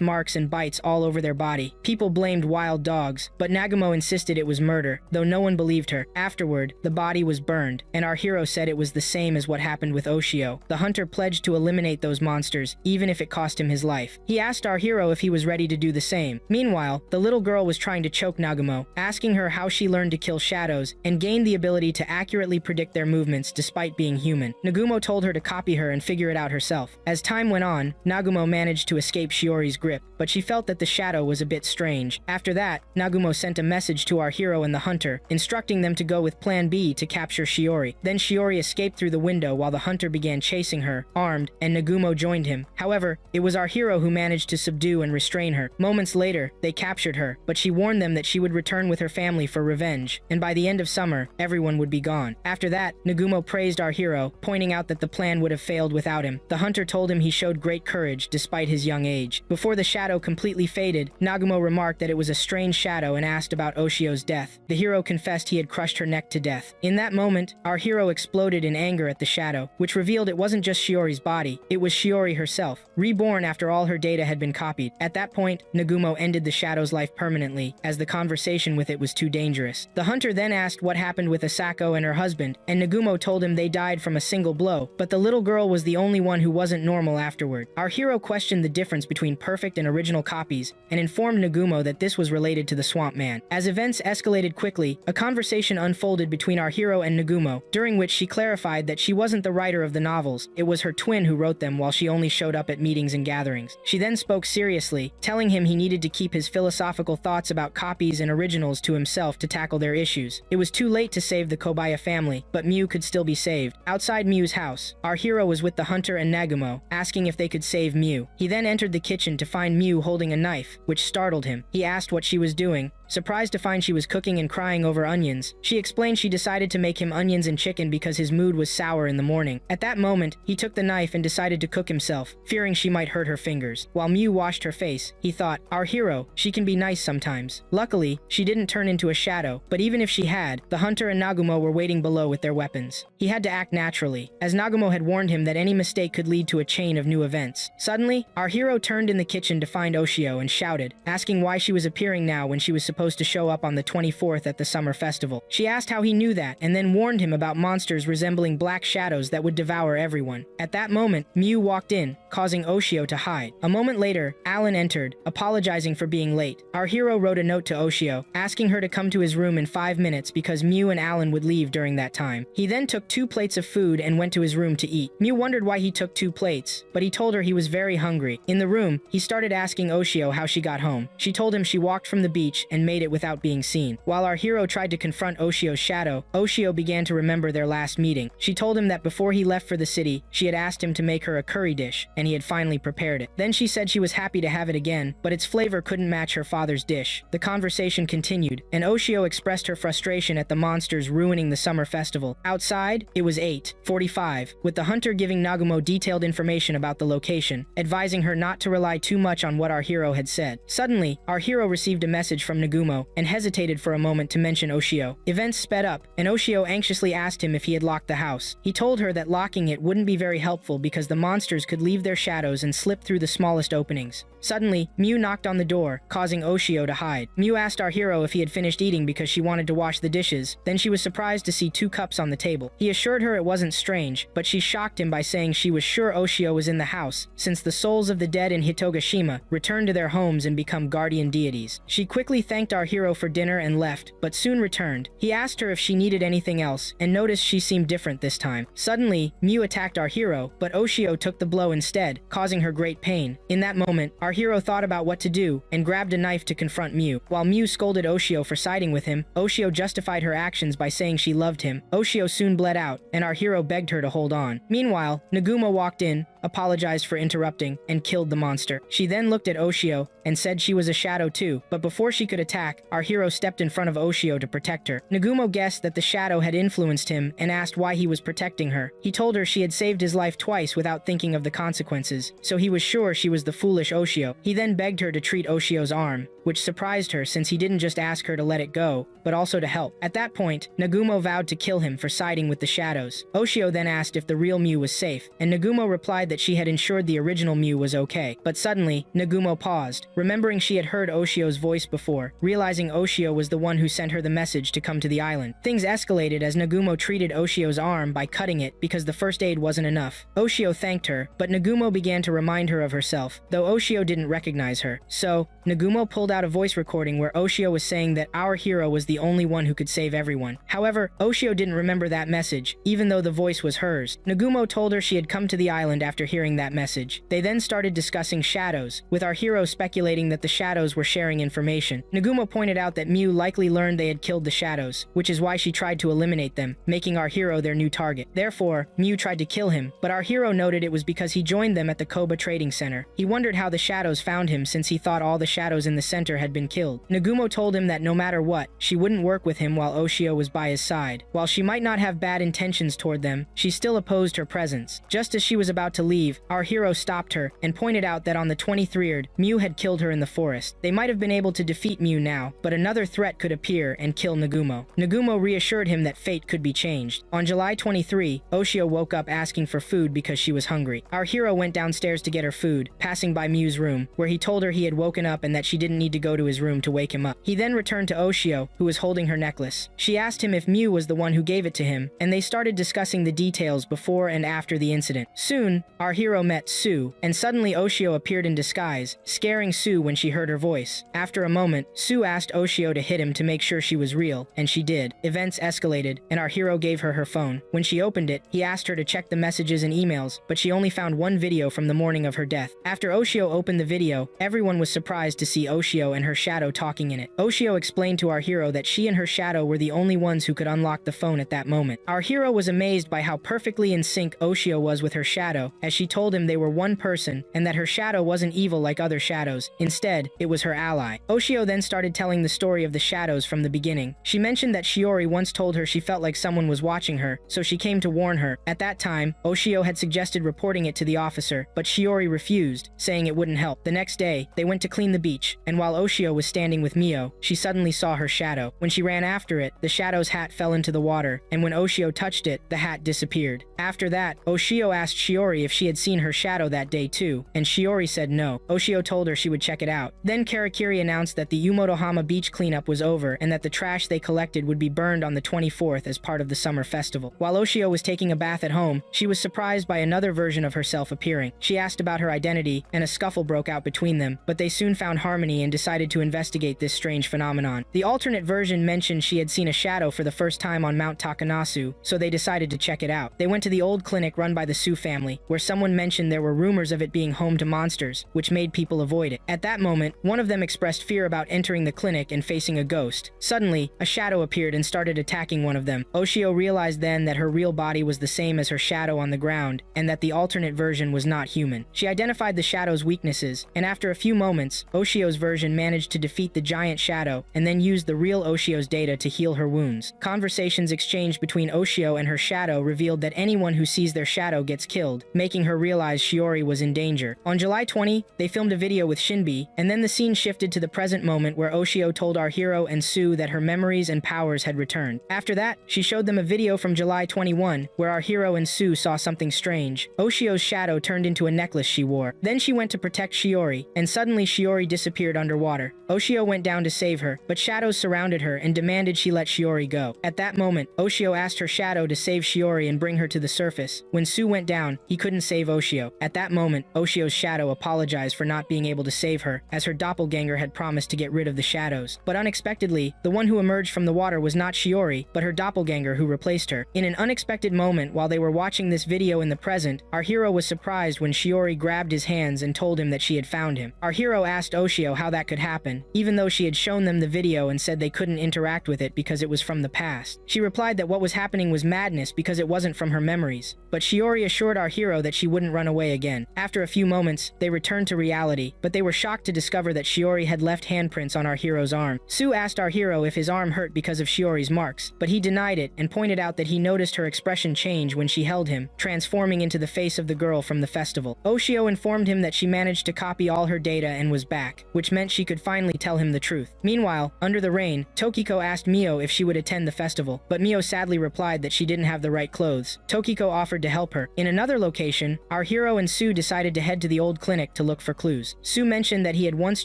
marks and bites all over their body. People blamed wild dogs, but Nagumo insisted it was murder, though no one believed her. Afterward, the body was burned, and our hero said it was the same as what happened with Oshio. The hunter pledged to eliminate those monsters, even if it cost him his life. He asked our hero if he was ready to do the same. Meanwhile, the little girl was trying to choke Nagumo, asking her how she learned to kill shadows and gained the ability to accurately predict their movements despite being human. Nagumo told her to copy her and figure it out herself. As time went on, Nagumo managed to escape Shiori's grip, but she felt that the shadow was a bit strange. After that, Nagumo sent a message to our hero and the hunter, instructing them to go with Plan B to capture Shiori. Then Shiori escaped through the window while the hunter began chasing her, armed, and Nagumo joined him. However, it was our hero who managed to subdue and restrain her. Moments later, they captured her, but she warned them that she would return with her family for revenge, and by the end of summer, everyone would be gone. After that, Nagumo praised our hero, pointing out that the plan would have failed without him. The hunter told him he showed great courage despite his young age. Before the shadow completely faded, Nagumo remarked that it was a strange shadow and asked about Oshio's death. The hero confessed he had crushed her neck to death. In that moment, our hero exploded in anger at the shadow, which revealed it wasn't just Shiori's body, it was Shiori herself, reborn after all her data had been copied. At that point, Nagumo ended the shadow's life permanently, as the conversation with it was too dangerous. The hunter then asked what happened with Asako and her husband, and Nagumo told him they died from a single blow, but the little girl was the only one who wasn't normal afterward. Our hero questioned the difference between perfect and original copies, and informed Nagumo that this was related to the Swamp Man. As events escalated quickly, a conversation unfolded between our hero and Nagumo, during which she clarified that she wasn't the writer of the novels, it was her twin who wrote them while she only showed up at meetings and gatherings. She then spoke seriously, telling him he needed to keep his philosophical thoughts about copies and originals to himself to tackle their issues. It was too late to save the Kobaya family, but Mew could still be saved. Outside Mew's house, our hero was with the hunter and Nagumo, asking if they could save Mew. He then entered the kitchen to find Mew holding a knife, which startled him. He asked what she was doing, surprised to find she was cooking and crying over onions. She explained she decided to make him onions and chicken because his mood was sour in the morning. At that moment, he took the knife and decided to cook himself, fearing she might hurt her fingers. While Mew washed her face, he thought, our hero, she can be nice sometimes. Luckily, she didn't turn into a shadow, but even if she had, the hunter and Nagumo were waiting below with their weapons. He had to act naturally, as Nagumo had warned him that any mistake could lead to a chain of new events. Suddenly, our hero turned in the kitchen to find Oshio and shouted, asking why she was appearing now when she was supposed to show up on the 24th at the summer festival. She asked how he knew that, and then warned him about monsters resembling black shadows that would devour everyone. At that moment, Mew walked in, causing Oshio to hide. A moment later, Alan entered, apologizing for being late. Our hero wrote a note to Oshio, asking her to come to his room in 5 minutes because Mew and Alan would leave during that time. He then took 2 plates of food and went to his room to eat. Mew wondered why he took 2 plates, but he told her he was very hungry. In the room, he started asking Oshio how she got home. She told him she walked from the beach and made it without being seen. While our hero tried to confront Oshio's shadow, Oshio began to remember their last meeting. She told him that before he left for the city, she had asked him to make her a curry dish, and he had finally prepared it. Then she said she was happy to have it again, but its flavor couldn't match her father's dish. The conversation continued, and Oshio expressed her frustration at the monsters ruining the summer festival. Outside, it was 8:45, with the hunter giving Nagumo detailed information about the location, advising her not to rely too much on what our hero had said. Suddenly, our hero received a message from Nagumo, and hesitated for a moment to mention Oshio. Events sped up, and Oshio anxiously asked him if he had locked the house. He told her that locking it wouldn't be very helpful because the monsters could leave their shadows and slip through the smallest openings. Suddenly, Mew knocked on the door, causing Oshio to hide. Mew asked our hero if he had finished eating because she wanted to wash the dishes, then she was surprised to see 2 cups on the table. He assured her it wasn't wasn't strange, but she shocked him by saying she was sure Oshio was in the house, since the souls of the dead in Hitogashima return to their homes and become guardian deities. She quickly thanked our hero for dinner and left, but soon returned. He asked her if she needed anything else, and noticed she seemed different this time. Suddenly, Miu attacked our hero, but Oshio took the blow instead, causing her great pain. In that moment, our hero thought about what to do, and grabbed a knife to confront Miu. While Miu scolded Oshio for siding with him, Oshio justified her actions by saying she loved him. Oshio soon bled out, and our hero begged her to hold on. Meanwhile, Nagumo walked in, apologized for interrupting, and killed the monster. She then looked at Oshio and said she was a shadow too, but before she could attack, our hero stepped in front of Oshio to protect her. Nagumo guessed that the shadow had influenced him and asked why he was protecting her. He told her she had saved his life twice without thinking of the consequences, so he was sure she was the foolish Oshio. He then begged her to treat Oshio's arm, which surprised her since he didn't just ask her to let it go, but also to help. At that point, Nagumo vowed to kill him for siding with the shadows. Oshio then asked if the real Miu was safe, and Nagumo replied that she had ensured the original Miu was okay. But suddenly, Nagumo paused, remembering she had heard Oshio's voice before, realizing Oshio was the one who sent her the message to come to the island. Things escalated as Nagumo treated Oshio's arm by cutting it because the first aid wasn't enough. Oshio thanked her, but Nagumo began to remind her of herself, though Oshio didn't recognize her. So, Nagumo pulled out a voice recording where Oshio was saying that our hero was the only one who could save everyone. However, Oshio didn't remember that message, even though the voice was hers. Nagumo told her she had come to the island after hearing that message. They then started discussing shadows, with our hero speculating that the shadows were sharing information. Nagumo pointed out that Miu likely learned they had killed the shadows, which is why she tried to eliminate them, making our hero their new target. Therefore, Miu tried to kill him, but our hero noted it was because he joined them at the Koba Trading Center. He wondered how the shadows found him since he thought all the shadows in the center had been killed. Nagumo told him that no matter what, she wouldn't work with him while Oshio was by his side. While she might not have bad intentions toward them, she still opposed her presence. Just as she was about to leave, our hero stopped her and pointed out that on the 23rd, Miu had killed her in the forest. They might have been able to defeat Miu now, but another threat could appear and kill Nagumo. Nagumo reassured him that fate could be changed. On July 23, Oshio woke up asking for food because she was hungry. Our hero went downstairs to get her food, passing by Miu's room, where he told her he had woken up and that she didn't need to go to his room to wake him up. He then returned to Oshio, who was holding her necklace. She asked him if Miu was the one who gave it to him, and they started discussing the details before and after the incident. Soon, our hero met Sue, and suddenly Oshio appeared in disguise, scaring Sue when she heard her voice. After a moment, Sue asked Oshio to hit him to make sure she was real, and she did. Events escalated, and our hero gave her her phone. When she opened it, he asked her to check the messages and emails, but she only found one video from the morning of her death. After Oshio opened the video, everyone was surprised to see Oshio and her shadow talking in it. Oshio explained to our hero that she and her shadow were the only ones who could unlock the phone at that moment. Our hero was amazed by how perfectly in sync Oshio was with her shadow, as she told him they were one person and that her shadow wasn't evil like other shadows. Instead, it was her ally. Oshio then started telling the story of the shadows from the beginning. She mentioned that Shiori once told her she felt like someone was watching her, so she came to warn her. At that time, Oshio had suggested reporting it to the officer, but Shiori refused, saying it wouldn't help. The next day, they went to clean the beach, and while Oshio was standing with Mio, she suddenly saw her shadow. When she ran after it, the shadow's hat fell into the water, and when Oshio touched it, the hat disappeared. After that, Oshio asked Shiori if she had seen her shadow that day too, and Shiori said no. Oshio told her she would check it out. Then Karakiri announced that the Umotohama beach cleanup was over and that the trash they collected would be burned on the 24th as part of the summer festival. While Oshio was taking a bath at home, she was surprised by another version of herself appearing. She asked about her identity, and a scuffle broke out between them, but they soon found harmony and decided to investigate this strange phenomenon. The alternate version mentioned she had seen a shadow for the first time on Mount Takanasu, so they decided to check it out. They went to the old clinic run by the Su family, where someone mentioned there were rumors of it being home to monsters, which made people avoid it. At that moment, one of them expressed fear about entering the clinic and facing a ghost. Suddenly, a shadow appeared and started attacking one of them. Oshio realized then that her real body was the same as her shadow on the ground, and that the alternate version was not human. She identified the shadow's weaknesses, and after a few moments, Oshio's version managed to defeat the giant shadow, and then used the real Oshio's data to heal her wounds. Conversations exchanged between Oshio and her shadow revealed that anyone who sees their shadow gets killed, making making her realize Shiori was in danger. On July 20, they filmed a video with Shinbi, and then the scene shifted to the present moment where Oshio told our hero and Sue that her memories and powers had returned. After that, she showed them a video from July 21, where our hero and Sue saw something strange. Oshio's shadow turned into a necklace she wore. Then she went to protect Shiori, and suddenly Shiori disappeared underwater. Oshio went down to save her, but shadows surrounded her and demanded she let Shiori go. At that moment, Oshio asked her shadow to save Shiori and bring her to the surface. When Sue went down, he couldn't save Oshio. At that moment, Oshio's shadow apologized for not being able to save her, as her doppelganger had promised to get rid of the shadows. But unexpectedly, the one who emerged from the water was not Shiori, but her doppelganger who replaced her. In an unexpected moment while they were watching this video in the present, our hero was surprised when Shiori grabbed his hands and told him that she had found him. Our hero asked Oshio how that could happen, even though she had shown them the video and said they couldn't interact with it because it was from the past. She replied that what was happening was madness because it wasn't from her memories. But Shiori assured our hero that she wouldn't run away again. After a few moments, they returned to reality, but they were shocked to discover that Shiori had left handprints on our hero's arm. Sue asked our hero if his arm hurt because of Shiori's marks, but he denied it and pointed out that he noticed her expression change when she held him, transforming into the face of the girl from the festival. Oshio informed him that she managed to copy all her data and was back, which meant she could finally tell him the truth. Meanwhile, under the rain, Tokiko asked Mio if she would attend the festival, but Mio sadly replied that she didn't have the right clothes. Tokiko offered to help her. In another location, our hero and Sue decided to head to the old clinic to look for clues. Sue mentioned that he had once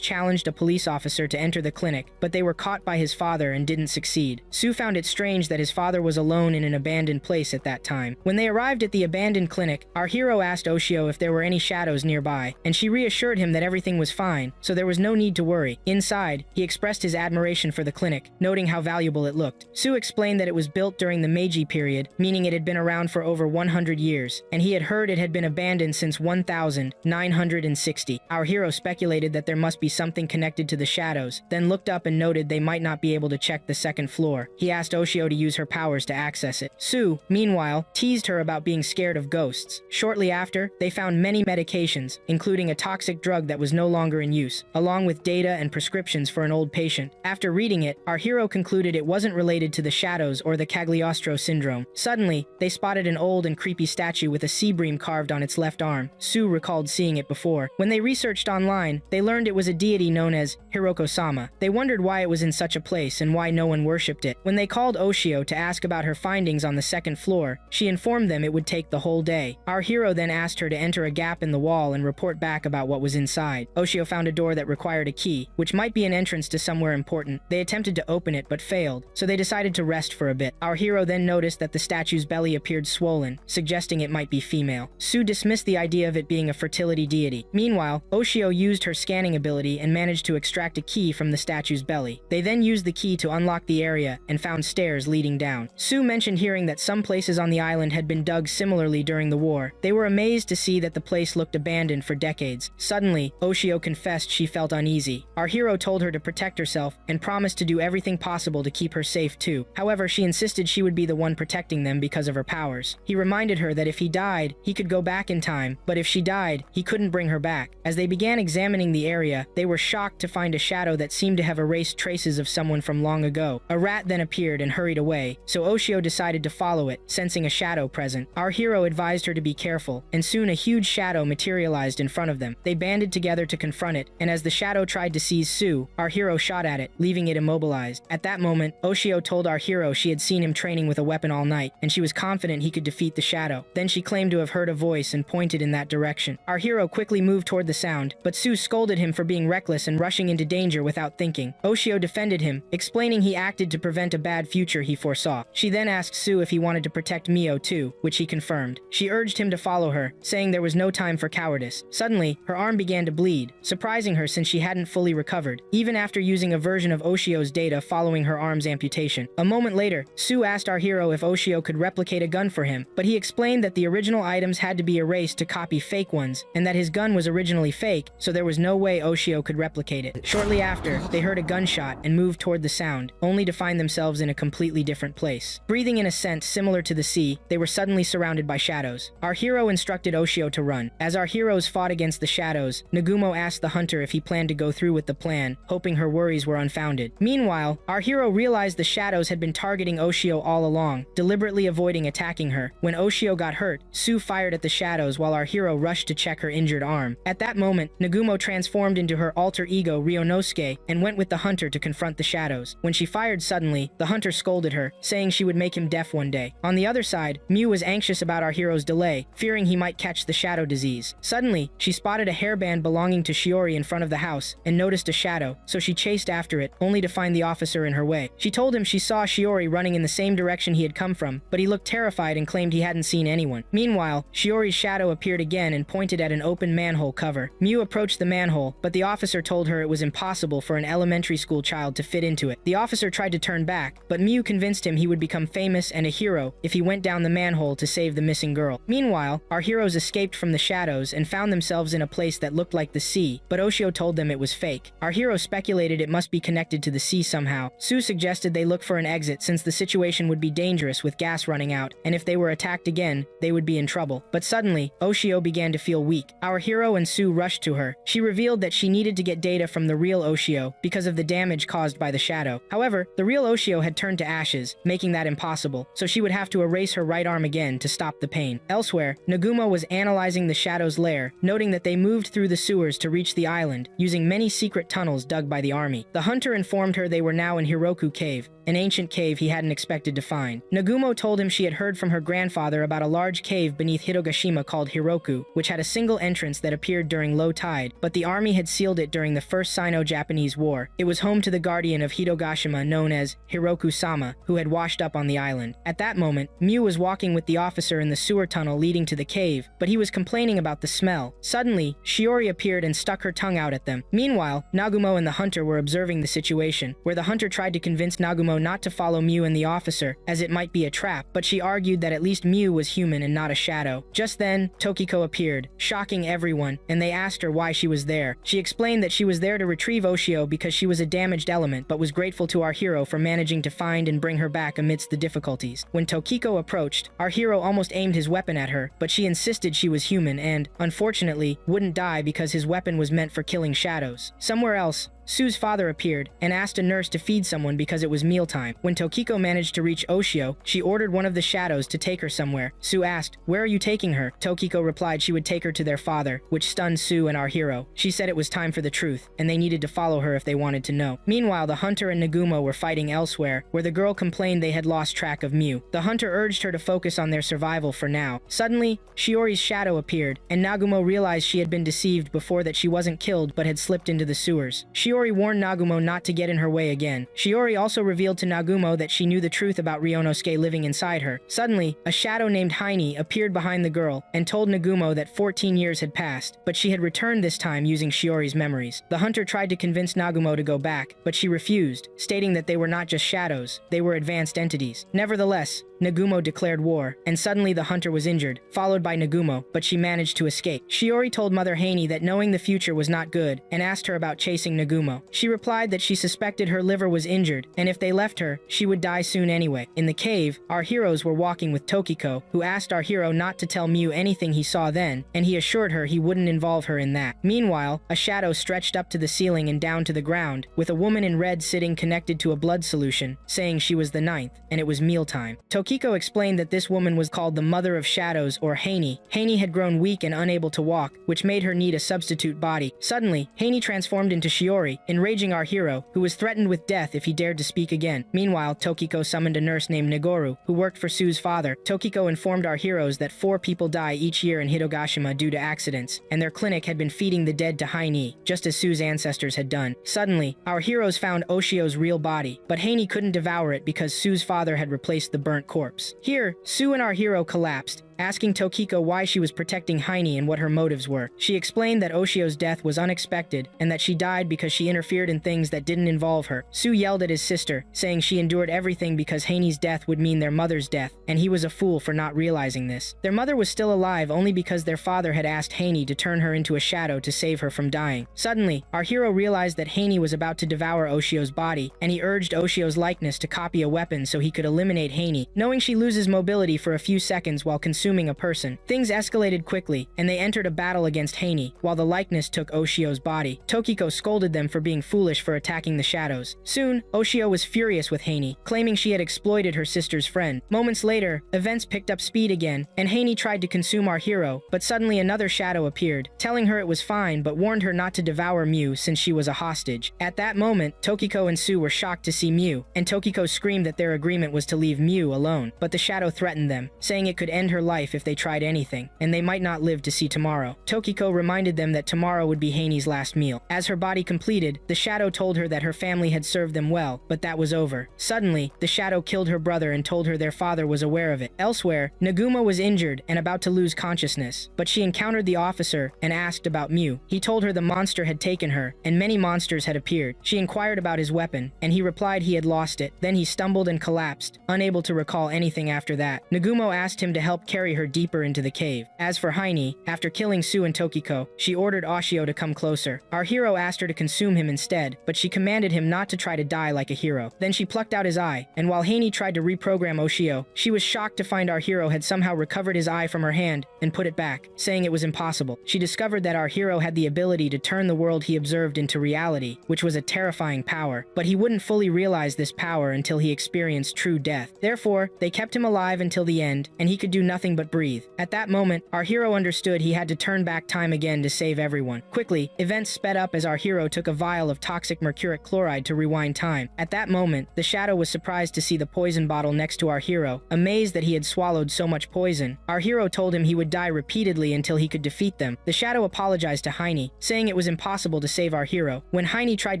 challenged a police officer to enter the clinic, but they were caught by his father and didn't succeed. Sue found it strange that his father was alone in an abandoned place at that time. When they arrived at the abandoned clinic, our hero asked Oshio if there were any shadows nearby, and she reassured him that everything was fine, so there was no need to worry. Inside, he expressed his admiration for the clinic, noting how valuable it looked. Sue explained that it was built during the Meiji period, meaning it had been around for over 100 years, and he had heard it had been abandoned since 1960. Our hero speculated that there must be something connected to the shadows, then looked up and noted they might not be able to check the second floor. He asked Oshio to use her powers to access it. Sue, meanwhile, teased her about being scared of ghosts. Shortly after, they found many medications, including a toxic drug that was no longer in use, along with data and prescriptions for an old patient. After reading it, our hero concluded it wasn't related to the shadows or the Cagliostro syndrome. Suddenly, they spotted an old and creepy statue with a sea bream carved on its left arm. Sue recalled seeing it before. When they researched online, they learned it was a deity known as Hiroko-sama. They wondered why it was in such a place and why no one worshipped it. When they called Oshio to ask about her findings on the second floor, she informed them it would take the whole day. Our hero then asked her to enter a gap in the wall and report back about what was inside. Oshio found a door that required a key, which might be an entrance to somewhere important. They attempted to open it but failed, so they decided to rest for a bit. Our hero then noticed that the statue's belly appeared swollen, suggesting it might be female. Sue dismissed the idea of it being a fertility deity. Meanwhile, Oshio used her scanning ability and managed to extract a key from the statue's belly. They then used the key to unlock the area and found stairs leading down. Sue mentioned hearing that some places on the island had been dug similarly during the war. They were amazed to see that the place looked abandoned for decades. Suddenly, Oshio confessed she felt uneasy. Our hero told her to protect herself and promised to do everything possible to keep her safe too. However, she insisted she would be the one protecting them because of her powers. He reminded her that if he died, he could go back in time, but if she died, he couldn't bring her back. As they began examining the area, they were shocked to find a shadow that seemed to have erased traces of someone from long ago. A rat then appeared and hurried away, so Oshio decided to follow it, sensing a shadow present. Our hero advised her to be careful, and soon a huge shadow materialized in front of them. They banded together to confront it, and as the shadow tried to seize Sue, our hero shot at it, leaving it immobilized. At that moment, Oshio told our hero she had seen him training with a weapon all night, and she was confident he could defeat the shadow. Then she claimed to have heard a voice and pointed in that direction. Our hero quickly moved toward the sound, but Sue scolded him for being reckless and rushing into danger without thinking. Oshio defended him, explaining he acted to prevent a bad future he foresaw. She then asked Sue if he wanted to protect Mio too, which he confirmed. She urged him to follow her, saying there was no time for cowardice. Suddenly, her arm began to bleed, surprising her since she hadn't fully recovered, even after using a version of Oshio's data following her arm's amputation. A moment later, Sue asked our hero if Oshio could replicate a gun for him, but he explained that the original items had to be erased to copy fake ones, and that his gun was originally fake, so there was no way Oshio could replicate it. Shortly after, they heard a gunshot and moved toward the sound, only to find themselves in a completely different place. Breathing in a scent similar to the sea, they were suddenly surrounded by shadows. Our hero instructed Oshio to run. As our heroes fought against the shadows, Nagumo asked the hunter if he planned to go through with the plan, hoping her worries were unfounded. Meanwhile, our hero realized the shadows had been targeting Oshio all along, deliberately avoiding attacking her. When Oshio got hurt, Sue fired at the shadows while our hero rushed to check her injured arm. At that moment, Nagumo transformed into her alter ego Ryunosuke and went with the hunter to confront the shadows. When she fired suddenly, the hunter scolded her, saying she would make him deaf one day. On the other side, Miu was anxious about our hero's delay, fearing he might catch the shadow disease. Suddenly, she spotted a hairband belonging to Shiori in front of the house and noticed a shadow, so she chased after it, only to find the officer in her way. She told him she saw Shiori running in the same direction he had come from, but he looked terrified and claimed he hadn't seen anyone. Meanwhile, Shiori's shadow appeared again and pointed at an open manhole cover. Miu approached the manhole, but the officer told her it was impossible for an elementary school child to fit into it. The officer tried to turn back, but Miu convinced him he would become famous and a hero if he went down the manhole to save the missing girl. Meanwhile, our heroes escaped from the shadows and found themselves in a place that looked like the sea, but Oshio told them it was fake. Our hero speculated it must be connected to the sea somehow. Sue suggested they look for an exit since the situation would be dangerous with gas running out, and if they were attacked again, they would be in trouble. But suddenly, Oshio began to feel weak. Our hero and Sue rushed to her. She revealed that she needed to get data from the real Oshio because of the damage caused by the shadow. However, the real Oshio had turned to ashes, making that impossible, so she would have to erase her right arm again to stop the pain. Elsewhere, Nagumo was analyzing the shadow's lair, noting that they moved through the sewers to reach the island, using many secret tunnels dug by the army. The hunter informed her they were now in Hiroku Cave, an ancient cave he hadn't expected to find. Nagumo told him she had heard from her grandfather about a large cave beneath Hitogashima called Hiroku, which had a single entrance that appeared during low tide, but the army had sealed it during the First Sino-Japanese War. It was home to the guardian of Hitogashima known as Hiroku-sama, who had washed up on the island. At that moment, Miu was walking with the officer in the sewer tunnel leading to the cave, but he was complaining about the smell. Suddenly, Shiori appeared and stuck her tongue out at them. Meanwhile, Nagumo and the hunter were observing the situation, where the hunter tried to convince Nagumo not to follow Miu and the officer, as it might be a trap, but she argued that at least Miu was human and not a shadow. Just then, Tokiko appeared, shocking everyone, and they asked her why she was there. She explained that she was there to retrieve Oshio because she was a damaged element, but was grateful to our hero for managing to find and bring her back amidst the difficulties. When Tokiko approached, our hero almost aimed his weapon at her, but she insisted she was human and, unfortunately, wouldn't die because his weapon was meant for killing shadows. Somewhere else, Sue's father appeared and asked a nurse to feed someone because it was mealtime. When Tokiko managed to reach Oshio, she ordered one of the shadows to take her somewhere. Sue asked, "Where are you taking her?" Tokiko replied she would take her to their father, which stunned Sue and our hero. She said it was time for the truth, and they needed to follow her if they wanted to know. Meanwhile, the hunter and Nagumo were fighting elsewhere, where the girl complained they had lost track of Miu. The hunter urged her to focus on their survival for now. Suddenly, Shiori's shadow appeared, and Nagumo realized she had been deceived before that she wasn't killed but had slipped into the sewers. Shiori warned Nagumo not to get in her way again. Shiori also revealed to Nagumo that she knew the truth about Ryunosuke living inside her. Suddenly, a shadow named Heine appeared behind the girl and told Nagumo that 14 years had passed, but she had returned this time using Shiori's memories. The hunter tried to convince Nagumo to go back, but she refused, stating that they were not just shadows, they were advanced entities. Nevertheless, Nagumo declared war, and suddenly the hunter was injured, followed by Nagumo, but she managed to escape. Shiori told Mother Heine that knowing the future was not good, and asked her about chasing Nagumo. She replied that she suspected her liver was injured, and if they left her, she would die soon anyway. In the cave, our heroes were walking with Tokiko, who asked our hero not to tell Miu anything he saw then, and he assured her he wouldn't involve her in that. Meanwhile, a shadow stretched up to the ceiling and down to the ground, with a woman in red sitting connected to a blood solution, saying she was the ninth, and it was mealtime. Tokiko explained that this woman was called the Mother of Shadows, or Heine. Heine had grown weak and unable to walk, which made her need a substitute body. Suddenly, Heine transformed into Shiori, enraging our hero, who was threatened with death if he dared to speak again. Meanwhile, Tokiko summoned a nurse named Nagoru, who worked for Sue's father. Tokiko informed our heroes that 4 people die each year in Hitogashima due to accidents, and their clinic had been feeding the dead to Heine, just as Sue's ancestors had done. Suddenly, our heroes found Oshio's real body, but Heine couldn't devour it because Sue's father had replaced the burnt corpse. Here, Sue and our hero collapsed, asking Tokiko why she was protecting Heine and what her motives were. She explained that Oshio's death was unexpected and that she died because she interfered in things that didn't involve her. Sue yelled at his sister, saying she endured everything because Heine's death would mean their mother's death, and he was a fool for not realizing this. Their mother was still alive only because their father had asked Heine to turn her into a shadow to save her from dying. Suddenly, our hero realized that Heine was about to devour Oshio's body, and he urged Oshio's likeness to copy a weapon so he could eliminate Heine, knowing she loses mobility for a few seconds while consuming consuming a person. Things escalated quickly, and they entered a battle against Haney, while the likeness took Oshio's body. Tokiko scolded them for being foolish for attacking the shadows. Soon, Oshio was furious with Haney, claiming she had exploited her sister's friend. Moments later, events picked up speed again, and Haney tried to consume our hero, but suddenly another shadow appeared, telling her it was fine but warned her not to devour Miu since she was a hostage. At that moment, Tokiko and Sue were shocked to see Miu, and Tokiko screamed that their agreement was to leave Miu alone, but the shadow threatened them, saying it could end her life if they tried anything, and they might not live to see tomorrow. Tokiko reminded them that tomorrow would be Haney's last meal. As her body completed, the shadow told her that her family had served them well, but that was over. Suddenly, the shadow killed her brother and told her their father was aware of it. Elsewhere, Nagumo was injured and about to lose consciousness, but she encountered the officer and asked about Miu. He told her the monster had taken her, and many monsters had appeared. She inquired about his weapon, and he replied he had lost it. Then he stumbled and collapsed, unable to recall anything after that. Nagumo asked him to help carry her deeper into the cave. As for Haney, after killing Sue and Tokiko, she ordered Oshio to come closer. Our hero asked her to consume him instead, but she commanded him not to try to die like a hero. Then she plucked out his eye, and while Haney tried to reprogram Oshio, she was shocked to find our hero had somehow recovered his eye from her hand and put it back, saying it was impossible. She discovered that our hero had the ability to turn the world he observed into reality, which was a terrifying power, but he wouldn't fully realize this power until he experienced true death. Therefore, they kept him alive until the end, and he could do nothing but breathe. At that moment, our hero understood he had to turn back time again to save everyone. Quickly, events sped up as our hero took a vial of toxic mercuric chloride to rewind time. At that moment, the shadow was surprised to see the poison bottle next to our hero, amazed that he had swallowed so much poison. Our hero told him he would die repeatedly until he could defeat them. The shadow apologized to Haney, saying it was impossible to save our hero. When Haney tried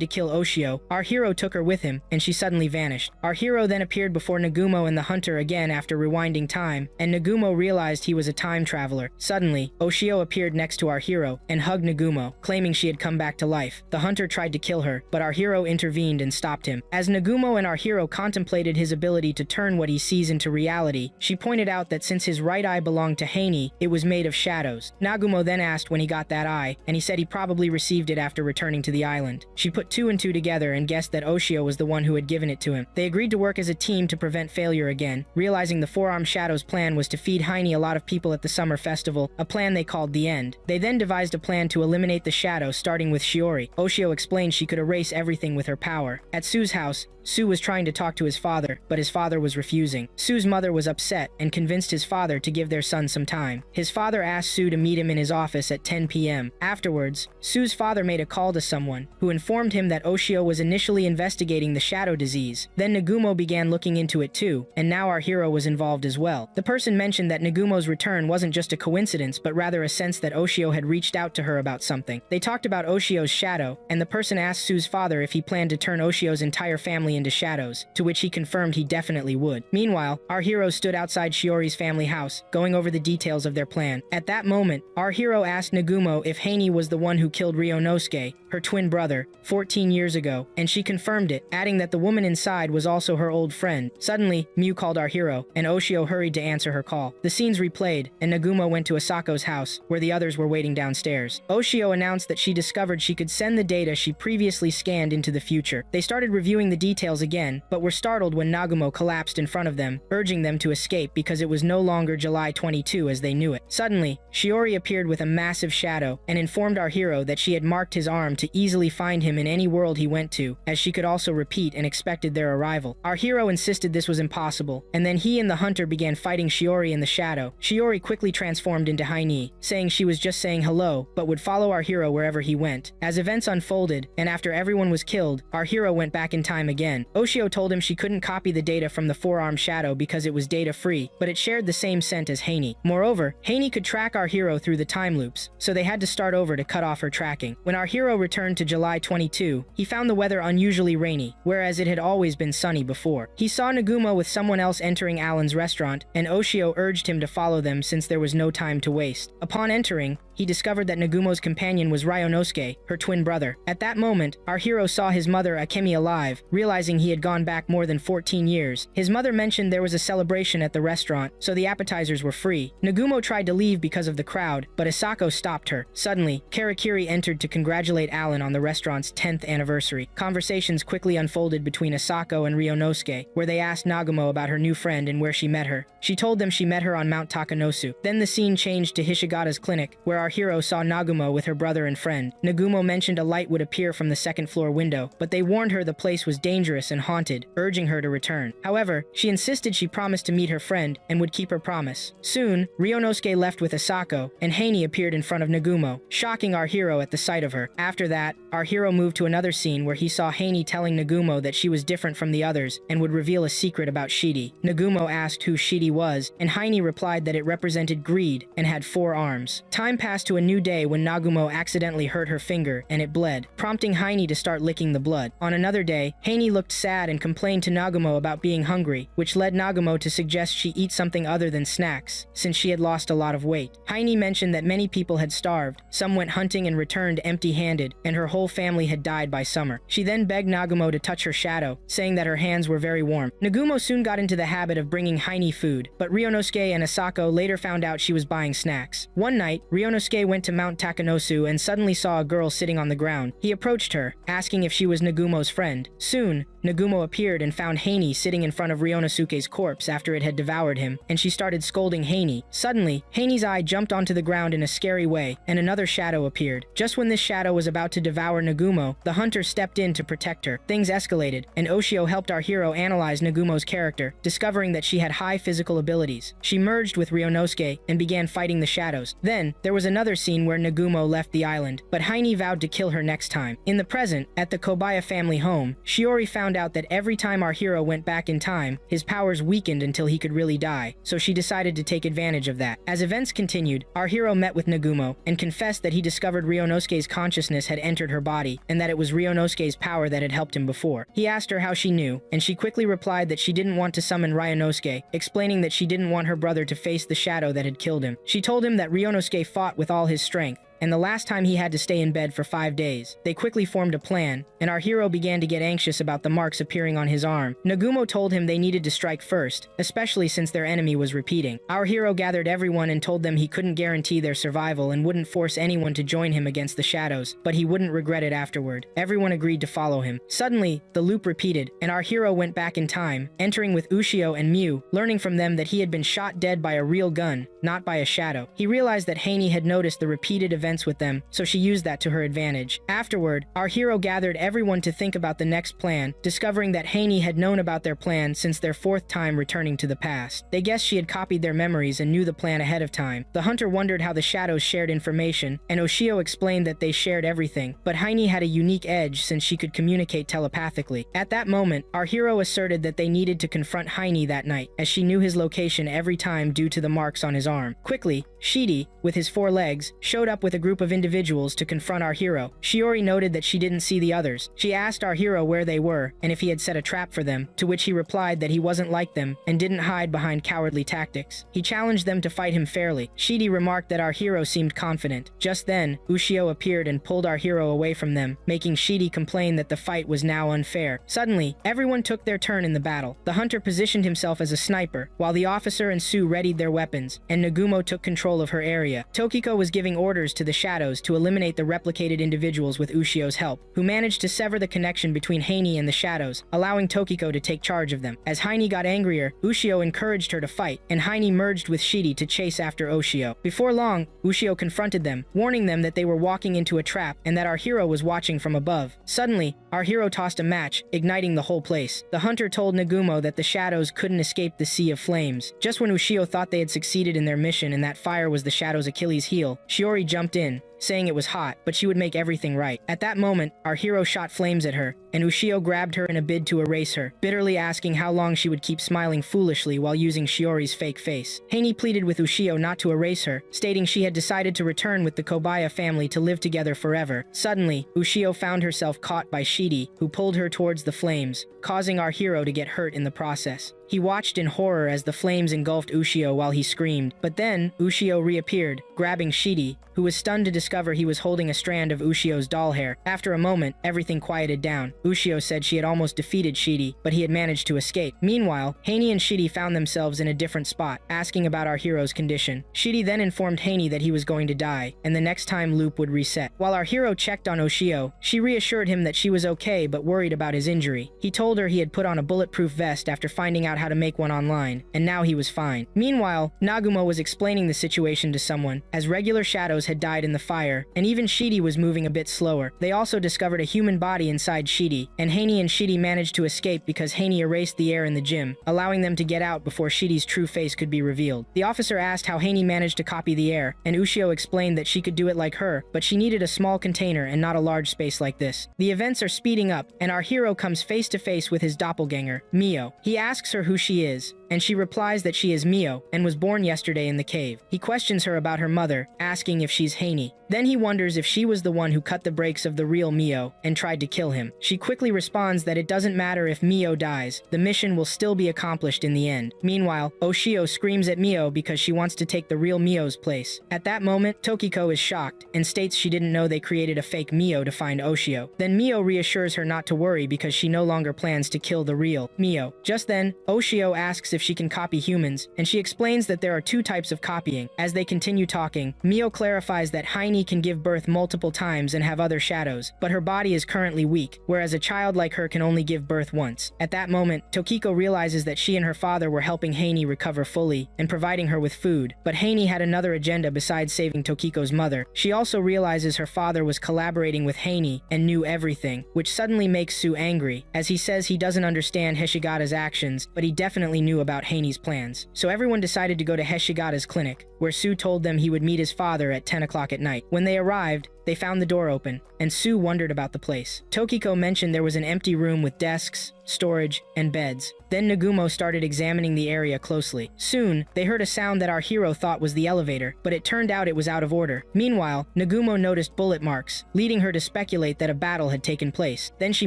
to kill Oshio, our hero took her with him, and she suddenly vanished. Our hero then appeared before Nagumo and the hunter again after rewinding time, and Nagumo realized he was a time traveler. Suddenly, Oshio appeared next to our hero and hugged Nagumo, claiming she had come back to life. The hunter tried to kill her, but our hero intervened and stopped him. As Nagumo and our hero contemplated his ability to turn what he sees into reality, she pointed out that since his right eye belonged to Haney, it was made of shadows. Nagumo then asked when he got that eye, and he said he probably received it after returning to the island. She put two and two together and guessed that Oshio was the one who had given it to him. They agreed to work as a team to prevent failure again, realizing the Four-Armed Shadow's plan was to feed Haney a lot of people at the summer festival, a plan they called the End. They then devised a plan to eliminate the shadow, starting with Shiori. Oshio explained she could erase everything with her power. At Sue's house, Sue was trying to talk to his father, but his father was refusing. Sue's mother was upset and convinced his father to give their son some time. His father asked Sue to meet him in his office at 10 p.m. Afterwards, Sue's father made a call to someone, who informed him that Oshio was initially investigating the shadow disease. Then Nagumo began looking into it too, and now our hero was involved as well. The person mentioned that Nagumo's return wasn't just a coincidence, but rather a sense that Oshio had reached out to her about something. They talked about Oshio's shadow, and the person asked Sue's father if he planned to turn Oshio's entire family into shadows, to which he confirmed he definitely would. Meanwhile, our hero stood outside Shiori's family house, going over the details of their plan. At that moment, our hero asked Nagumo if Haney was the one who killed Ryonosuke, her twin brother, 14 years ago, and she confirmed it, adding that the woman inside was also her old friend. Suddenly, Miu called our hero, and Oshio hurried to answer her call. The scenes replayed, and Nagumo went to Asako's house, where the others were waiting downstairs. Oshio announced that she discovered she could send the data she previously scanned into the future. They started reviewing the details again, but were startled when Nagumo collapsed in front of them, urging them to escape because it was no longer July 22 as they knew it. Suddenly, Shiori appeared with a massive shadow and informed our hero that she had marked his arm to easily find him in any world he went to, as she could also repeat and expected their arrival. Our hero insisted this was impossible, and then he and the hunter began fighting Shiori in the shadow. Shiori quickly transformed into Haney, saying she was just saying hello, but would follow our hero wherever he went. As events unfolded, and after everyone was killed, our hero went back in time again. Oshio told him she couldn't copy the data from the Four-Armed Shadow because it was data-free, but it shared the same scent as Haney. Moreover, Haney could track our hero through the time loops, so they had to start over to cut off her tracking. When our hero returned to July 22, he found the weather unusually rainy, whereas it had always been sunny before. He saw Nagumo with someone else entering Alan's restaurant, and Oshio urged him to follow them since there was no time to waste. Upon entering, he discovered that Nagumo's companion was Ryonosuke, her twin brother. At that moment, our hero saw his mother Akemi alive, realizing he had gone back more than 14 years. His mother mentioned there was a celebration at the restaurant, so the appetizers were free. Nagumo tried to leave because of the crowd, but Asako stopped her. Suddenly, Karakiri entered to congratulate Alan on the restaurant's 10th anniversary. Conversations quickly unfolded between Asako and Ryonosuke, where they asked Nagumo about her new friend and where she met her. She told them she met her on Mount Takanosu. Then the scene changed to Hishigata's clinic, where our hero saw Nagumo with her brother and friend. Nagumo mentioned a light would appear from the second-floor window, but they warned her the place was dangerous and haunted, urging her to return. However, she insisted she promised to meet her friend and would keep her promise. Soon, Ryonosuke left with Asako, and Haini appeared in front of Nagumo, shocking our hero at the sight of her. After that, our hero moved to another scene where he saw Haini telling Nagumo that she was different from the others and would reveal a secret about Shidi. Nagumo asked who Shidi was, and Haini replied that it represented greed and had 4 arms. Time passed to a new day when Nagumo accidentally hurt her finger and it bled, prompting Haini to start licking the blood. On another day, Haini looked sad and complained to Nagumo about being hungry, which led Nagumo to suggest she eat something other than snacks, since she had lost a lot of weight. Haini mentioned that many people had starved, some went hunting and returned empty-handed, and her whole family had died by summer. She then begged Nagumo to touch her shadow, saying that her hands were very warm. Nagumo soon got into the habit of bringing Haini food, but Ryonosuke and Asako later found out she was buying snacks. One night, Ryonosuke went to Mount Takanosu and suddenly saw a girl sitting on the ground. He approached her, asking if she was Nagumo's friend. Soon, Nagumo appeared and found Haini sitting in front of Ryonosuke's corpse after it had devoured him, and she started scolding Haini. Suddenly, Haini's eye jumped onto the ground in a scary way, and another shadow appeared. Just when this shadow was about to devour Nagumo, the hunter stepped in to protect her. Things escalated, and Oshio helped our hero analyze Nagumo's character, discovering that she had high physical abilities. She merged with Ryonosuke and began fighting the shadows. Then, there was another scene where Nagumo left the island, but Haini vowed to kill her next time. In the present, at the Kobaya family home, Shiori found out that every time our hero went back in time, his powers weakened until he could really die, so she decided to take advantage of that. As events continued, our hero met with Nagumo and confessed that he discovered Ryonosuke's consciousness had entered her body and that it was Ryonosuke's power that had helped him before. He asked her how she knew, and she quickly replied that she didn't want to summon Ryonosuke, explaining that she didn't want her brother to face the shadow that had killed him. She told him that Ryonosuke fought with all his strength, and the last time he had to stay in bed for 5 days. They quickly formed a plan, and our hero began to get anxious about the marks appearing on his arm. Nagumo told him they needed to strike first, especially since their enemy was repeating. Our hero gathered everyone and told them he couldn't guarantee their survival and wouldn't force anyone to join him against the shadows, but he wouldn't regret it afterward. Everyone agreed to follow him. Suddenly, the loop repeated, and our hero went back in time, entering with Ushio and Miu, learning from them that he had been shot dead by a real gun, not by a shadow. He realized that Haini had noticed the repeated events with them, so she used that to her advantage. Afterward, our hero gathered everyone to think about the next plan, discovering that Haini had known about their plan since their 4th time returning to the past. They guessed she had copied their memories and knew the plan ahead of time. The hunter wondered how the shadows shared information, and Oshio explained that they shared everything, but Haini had a unique edge since she could communicate telepathically. At that moment, our hero asserted that they needed to confront Haini that night, as she knew his location every time due to the marks on his arm. Quickly, Shidi, with his 4 legs, showed up with a group of individuals to confront our hero. Shiori noted that she didn't see the others. She asked our hero where they were and if he had set a trap for them, to which he replied that he wasn't like them and didn't hide behind cowardly tactics. He challenged them to fight him fairly. Shidi remarked that our hero seemed confident. Just then, Ushio appeared and pulled our hero away from them, making Shidi complain that the fight was now unfair. Suddenly, everyone took their turn in the battle. The hunter positioned himself as a sniper, while the officer and Sue readied their weapons, and Nagumo took control of her area. Tokiko was giving orders to the shadows to eliminate the replicated individuals with Ushio's help, who managed to sever the connection between Haini and the shadows, allowing Tokiko to take charge of them. As Haini got angrier, Ushio encouraged her to fight, and Haini merged with Shidi to chase after Oshio. Before long, Ushio confronted them, warning them that they were walking into a trap and that our hero was watching from above. Suddenly, our hero tossed a match, igniting the whole place. The hunter told Nagumo that the shadows couldn't escape the sea of flames. Just when Ushio thought they had succeeded in their mission and that fire was the shadows' Achilles heel, Shiori jumped in, saying it was hot, but she would make everything right. At that moment, our hero shot flames at her, and Ushio grabbed her in a bid to erase her, bitterly asking how long she would keep smiling foolishly while using Shiori's fake face. Haney pleaded with Ushio not to erase her, stating she had decided to return with the Kobaya family to live together forever. Suddenly, Ushio found herself caught by Shidi, who pulled her towards the flames, causing our hero to get hurt in the process. He watched in horror as the flames engulfed Ushio while he screamed, but then Ushio reappeared, grabbing Shidi, who was stunned to discover he was holding a strand of Ushio's doll hair. After a moment, everything quieted down. Ushio said she had almost defeated Shidi, but he had managed to escape. Meanwhile, Haney and Shidi found themselves in a different spot, asking about our hero's condition. Shidi then informed Haney that he was going to die, and the next time loop would reset. While our hero checked on Ushio, she reassured him that she was okay but worried about his injury. He told her he had put on a bulletproof vest after finding out how to make one online, and now he was fine. Meanwhile, Nagumo was explaining the situation to someone, as regular shadows had died in the fire, and even Shidi was moving a bit slower. They also discovered a human body inside Shidi, and Haney and Shidi managed to escape because Haney erased the air in the gym, allowing them to get out before Shidi's true face could be revealed. The officer asked how Haney managed to copy the air, and Ushio explained that she could do it like her, but she needed a small container and not a large space like this. The events are speeding up, and our hero comes face to face with his doppelganger, Mio. He asks her who she is, and she replies that she is Mio and was born yesterday in the cave. He questions her about her mother, asking if she's Haney. Then he wonders if she was the one who cut the brakes of the real Mio and tried to kill him. She quickly responds that it doesn't matter if Mio dies, the mission will still be accomplished in the end. Meanwhile, Ushio screams at Mio because she wants to take the real Mio's place. At that moment, Tokiko is shocked and states she didn't know they created a fake Mio to find Ushio. Then Mio reassures her not to worry because she no longer plans to kill the real Mio. Just then, Ushio asks if she can copy humans, and she explains that there are two types of copying. As they continue talking, Mio clarifies that Haney can give birth multiple times and have other shadows, but her body is currently weak, whereas a child like her can only give birth once. At that moment, Tokiko realizes that she and her father were helping Haney recover fully and providing her with food, but Haney had another agenda besides saving Tokiko's mother. She also realizes her father was collaborating with Haney and knew everything, which suddenly makes Sue angry, as he says he doesn't understand Heshigata's actions, but he definitely knew about Haney's plans. So everyone decided to go to Heshigata's clinic, where Sue told them he would meet his father at 10 o'clock at night. When they arrived, they found the door open, and Sue wondered about the place. Tokiko mentioned there was an empty room with desks, storage, and beds. Then Nagumo started examining the area closely. Soon, they heard a sound that our hero thought was the elevator, but it turned out it was out of order. Meanwhile, Nagumo noticed bullet marks, leading her to speculate that a battle had taken place. Then she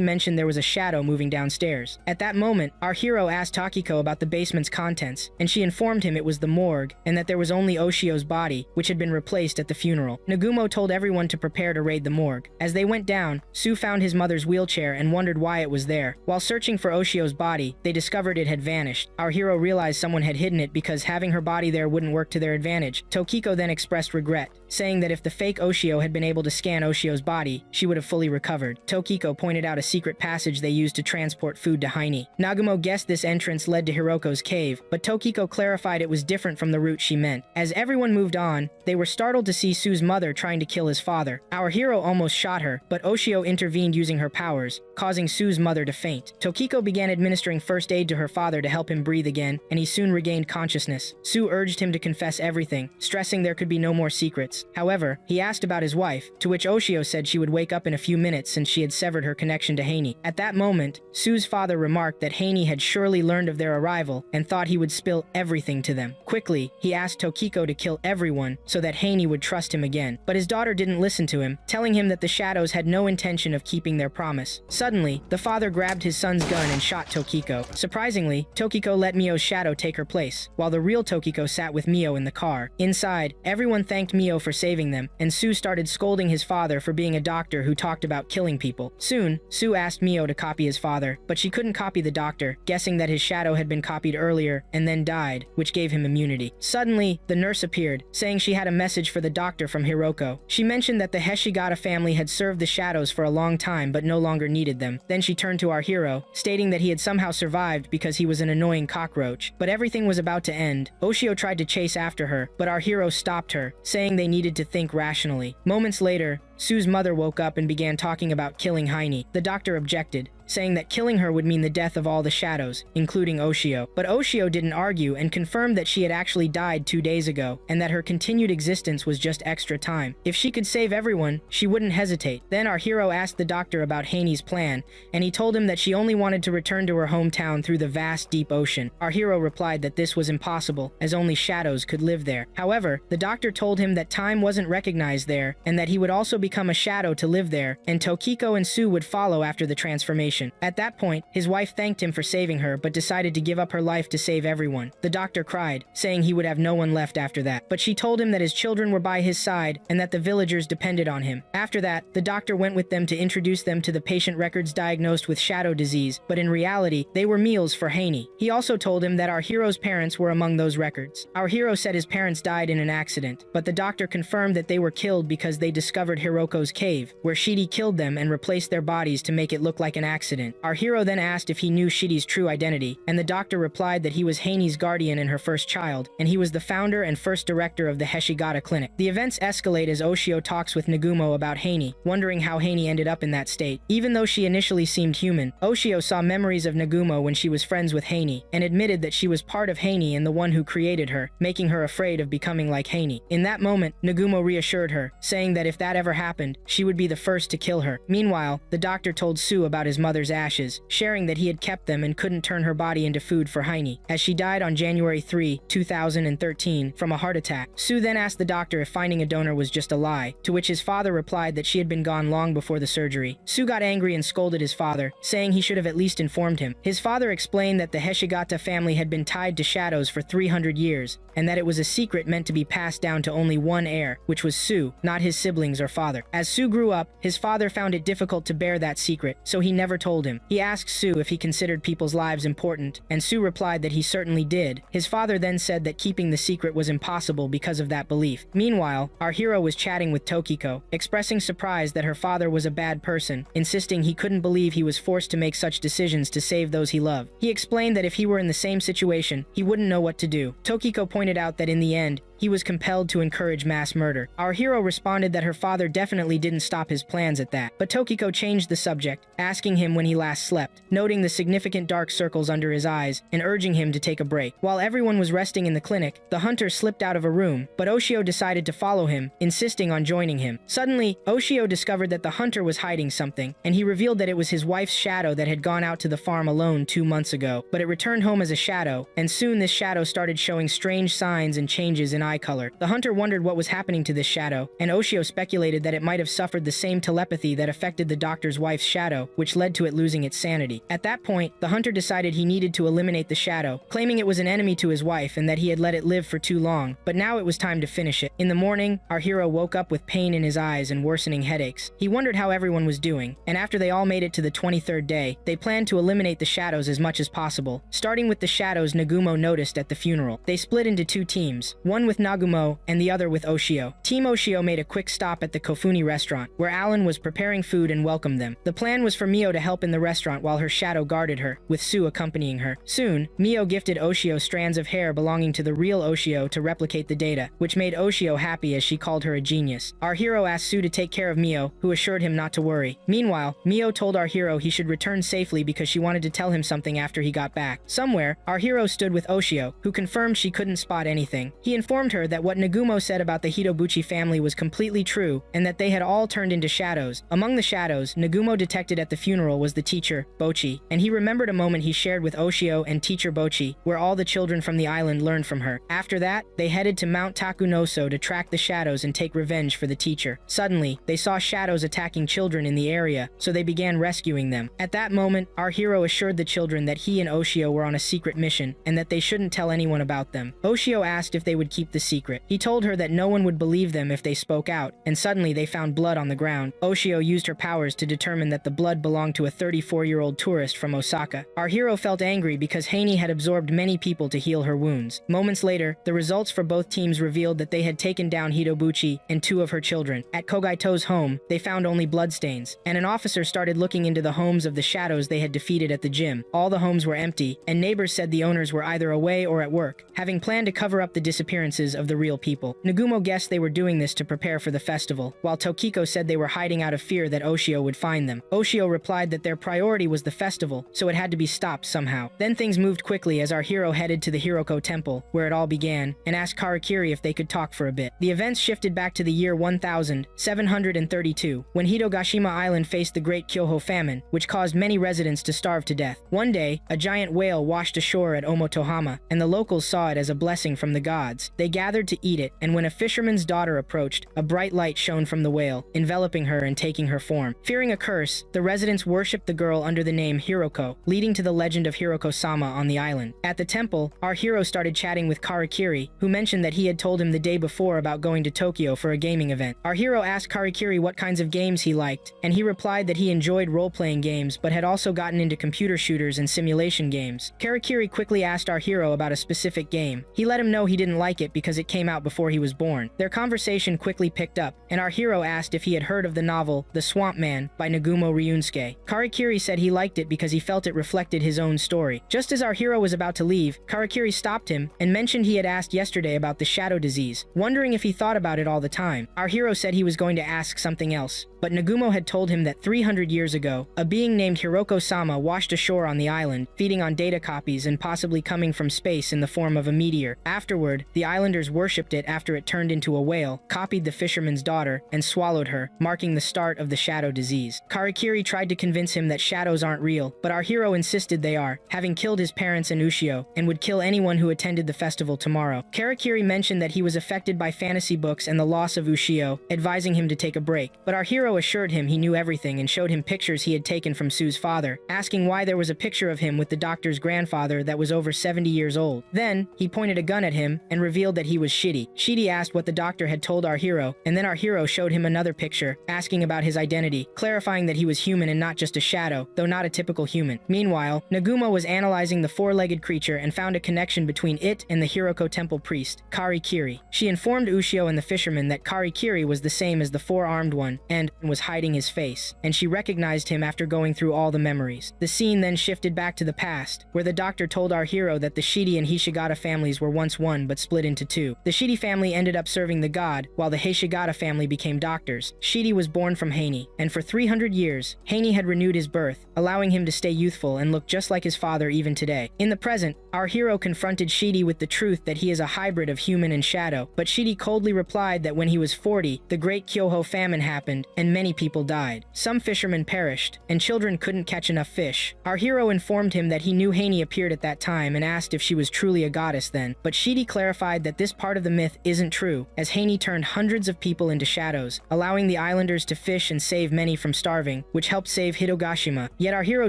mentioned there was a shadow moving downstairs. At that moment, our hero asked Takiko about the basement's contents, and she informed him it was the morgue, and that there was only Oshio's body, which had been replaced at the funeral. Nagumo told everyone to prepare to raid the morgue. As they went down, Sue found his mother's wheelchair and wondered why it was there. While searching for Oshio's body, they discovered it had vanished. Our hero realized someone had hidden it because having her body there wouldn't work to their advantage. Tokiko then expressed regret, saying that if the fake Oshio had been able to scan Oshio's body, she would have fully recovered. Tokiko pointed out a secret passage they used to transport food to Haney. Nagumo guessed this entrance led to Hiroko's cave, but Tokiko clarified it was different from the route she meant. As everyone moved on, they were startled to see Sue's mother trying to kill his father. Our hero almost shot her, but Oshio intervened using her powers, causing Sue's mother to faint. Tokiko began administering first aid to her father to help him breathe again, and he soon regained consciousness. Sue urged him to confess everything, stressing there could be no more secrets. However, he asked about his wife, to which Oshio said she would wake up in a few minutes since she had severed her connection to Haney. At that moment, Sue's father remarked that Haney had surely learned of their arrival and thought he would spill everything to them. Quickly, he asked Tokiko to kill everyone so that Haney would trust him again, but his daughter didn't listen to him, telling him that the shadows had no intention of keeping their promise. Suddenly, the father grabbed his son's gun and shot Tokiko. Surprisingly, Tokiko let Mio's shadow take her place, while the real Tokiko sat with Mio in the car. Inside, everyone thanked Mio for saving them, and Sue started scolding his father for being a doctor who talked about killing people. Soon, Sue asked Mio to copy his father, but she couldn't copy the doctor, guessing that his shadow had been copied earlier and then died, which gave him immunity. Suddenly, the nurse appeared, saying she had a message for the doctor from Hiroko. She mentioned that the Heshigata family had served the shadows for a long time but no longer needed them. Then she turned to our hero, stating that he had somehow survived because he was an annoying cockroach. But everything was about to end. Oshio tried to chase after her, but our hero stopped her, saying they needed to think rationally. Moments later, Sue's mother woke up and began talking about killing Heine. The doctor objected, saying that killing her would mean the death of all the shadows, including Oshio. But Oshio didn't argue and confirmed that she had actually died 2 days ago, and that her continued existence was just extra time. If she could save everyone, she wouldn't hesitate. Then our hero asked the doctor about Heine's plan, and he told him that she only wanted to return to her hometown through the vast deep ocean. Our hero replied that this was impossible, as only shadows could live there. However, the doctor told him that time wasn't recognized there, and that he would also become a shadow to live there, and Tokiko and Sue would follow after the transformation. At that point, his wife thanked him for saving her but decided to give up her life to save everyone. The doctor cried, saying he would have no one left after that. But she told him that his children were by his side and that the villagers depended on him. After that, the doctor went with them to introduce them to the patient records diagnosed with shadow disease, but in reality, they were meals for Heine. He also told him that our hero's parents were among those records. Our hero said his parents died in an accident, but the doctor confirmed that they were killed because they discovered Hiroko's cave, where Shidi killed them and replaced their bodies to make it look like an accident. Our hero then asked if he knew Shidi's true identity, and the doctor replied that he was Heine's guardian and her first child, and he was the founder and first director of the Heshigata Clinic. The events escalate as Oshio talks with Nagumo about Heine, wondering how Heine ended up in that state. Even though she initially seemed human, Oshio saw memories of Nagumo when she was friends with Heine, and admitted that she was part of Heine and the one who created her, making her afraid of becoming like Heine. In that moment, Nagumo reassured her, saying that if that ever happened, she would be the first to kill her. Meanwhile, the doctor told Sue about his mother's ashes, sharing that he had kept them and couldn't turn her body into food for Heine, as she died on January 3, 2013, from a heart attack. Sue then asked the doctor if finding a donor was just a lie, to which his father replied that she had been gone long before the surgery. Sue got angry and scolded his father, saying he should have at least informed him. His father explained that the Heshigata family had been tied to shadows for 300 years, and that it was a secret meant to be passed down to only one heir, which was Sue, not his siblings or father. As Sue grew up, his father found it difficult to bear that secret, so he never told him. He asked Sue if he considered people's lives important, and Sue replied that he certainly did. His father then said that keeping the secret was impossible because of that belief. Meanwhile, our hero was chatting with Tokiko, expressing surprise that her father was a bad person, insisting he couldn't believe he was forced to make such decisions to save those he loved. He explained that if he were in the same situation, he wouldn't know what to do. Tokiko pointed out that in the end, he was compelled to encourage mass murder. Our hero responded that her father definitely didn't stop his plans at that, but Tokiko changed the subject, asking him when he last slept, noting the significant dark circles under his eyes, and urging him to take a break. While everyone was resting in the clinic, the hunter slipped out of a room, but Oshio decided to follow him, insisting on joining him. Suddenly, Oshio discovered that the hunter was hiding something, and he revealed that it was his wife's shadow that had gone out to the farm alone 2 months ago, but it returned home as a shadow, and soon this shadow started showing strange signs and changes in eye color. The hunter wondered what was happening to this shadow, and Oshio speculated that it might have suffered the same telepathy that affected the doctor's wife's shadow, which led to it losing its sanity. At that point, the hunter decided he needed to eliminate the shadow, claiming it was an enemy to his wife and that he had let it live for too long, but now it was time to finish it. In the morning, our hero woke up with pain in his eyes and worsening headaches. He wondered how everyone was doing, and after they all made it to the 23rd day, they planned to eliminate the shadows as much as possible. Starting with the shadows Nagumo noticed at the funeral. They split into 2 teams, one with Nagumo and the other with Oshio. Team Oshio made a quick stop at the Kofuni restaurant, where Alan was preparing food and welcomed them. The plan was for Mio to help in the restaurant while her shadow guarded her, with Sue accompanying her. Soon, Mio gifted Oshio strands of hair belonging to the real Oshio to replicate the data, which made Oshio happy as she called her a genius. Our hero asked Sue to take care of Mio, who assured him not to worry. Meanwhile, Mio told our hero he should return safely because she wanted to tell him something after he got back. Somewhere, our hero stood with Oshio, who confirmed she couldn't spot anything. He informed her that what Nagumo said about the Hitobuchi family was completely true, and that they had all turned into shadows. Among the shadows, Nagumo detected at the funeral was the teacher, Bochi, and he remembered a moment he shared with Oshio and teacher Bochi, where all the children from the island learned from her. After that, they headed to Mount Takunoso to track the shadows and take revenge for the teacher. Suddenly, they saw shadows attacking children in the area, so they began rescuing them. At that moment, our hero assured the children that he and Oshio were on a secret mission, and that they shouldn't tell anyone about them. Oshio asked if they would keep the secret. He told her that no one would believe them if they spoke out, and suddenly they found blood on the ground. Oshio used her powers to determine that the blood belonged to a 34-year-old tourist from Osaka. Our hero felt angry because Heine had absorbed many people to heal her wounds. Moments later, the results for both teams revealed that they had taken down Hitobuchi and 2 of her children. At Kogaito's home, they found only bloodstains, and an officer started looking into the homes of the shadows they had defeated at the gym. All the homes were empty, and neighbors said the owners were either away or at work, having planned to cover up the disappearances faces of the real people. Nagumo guessed they were doing this to prepare for the festival, while Tokiko said they were hiding out of fear that Oshio would find them. Oshio replied that their priority was the festival, so it had to be stopped somehow. Then things moved quickly as our hero headed to the Hiroko Temple, where it all began, and asked Karakiri if they could talk for a bit. The events shifted back to the year 1732, when Hitogashima Island faced the Great Kyoho Famine, which caused many residents to starve to death. One day, a giant whale washed ashore at Omotohama, and the locals saw it as a blessing from the gods. They gathered to eat it, and when a fisherman's daughter approached, a bright light shone from the whale, enveloping her and taking her form. Fearing a curse, the residents worshipped the girl under the name Hiroko, leading to the legend of Hiroko-sama on the island. At the temple, our hero started chatting with Karakiri, who mentioned that he had told him the day before about going to Tokyo for a gaming event. Our hero asked Karakiri what kinds of games he liked, and he replied that he enjoyed role-playing games but had also gotten into computer shooters and simulation games. Karakiri quickly asked our hero about a specific game. He let him know he didn't like it because it came out before he was born. Their conversation quickly picked up, and our hero asked if he had heard of the novel The Swamp Man by Nagumo Ryunosuke. Karakiri said he liked it because he felt it reflected his own story. Just as our hero was about to leave, Karakiri stopped him and mentioned he had asked yesterday about the shadow disease, wondering if he thought about it all the time. Our hero said he was going to ask something else, but Nagumo had told him that 300 years ago, a being named Hiroko-sama washed ashore on the island, feeding on data copies and possibly coming from space in the form of a meteor. Afterward, the islanders worshipped it after it turned into a whale, copied the fisherman's daughter, and swallowed her, marking the start of the shadow disease. Karakiri tried to convince him that shadows aren't real, but our hero insisted they are, having killed his parents and Ushio, and would kill anyone who attended the festival tomorrow. Karakiri mentioned that he was affected by fantasy books and the loss of Ushio, advising him to take a break, but our hero assured him he knew everything and showed him pictures he had taken from Sue's father, asking why there was a picture of him with the doctor's grandfather that was over 70 years old. Then, he pointed a gun at him and revealed that he was Shidi. Shidi asked what the doctor had told our hero, and then our hero showed him another picture, asking about his identity, clarifying that he was human and not just a shadow, though not a typical human. Meanwhile, Nagumo was analyzing the four-legged creature and found a connection between it and the Hiroko Temple priest, Karikiri. She informed Ushio and the fisherman that Karikiri was the same as the four-armed one, and was hiding his face, and she recognized him after going through all the memories. The scene then shifted back to the past, where the doctor told our hero that the Shidi and Hishigata families were once one but split into two. The Shidi family ended up serving the god, while the Hishigata family became doctors. Shidi was born from Heini, and for 300 years, Heini had renewed his birth, allowing him to stay youthful and look just like his father even today. In the present, our hero confronted Shidi with the truth that he is a hybrid of human and shadow, but Shidi coldly replied that when he was 40, the Great Kyoho Famine happened, and many people died. Some fishermen perished, and children couldn't catch enough fish. Our hero informed him that he knew Heini appeared at that time and asked if she was truly a goddess then, but Shidi clarified that this part of the myth isn't true, as Heini turned hundreds of people into shadows, allowing the islanders to fish and save many from starving, which helped save Hitogashima. Yet our hero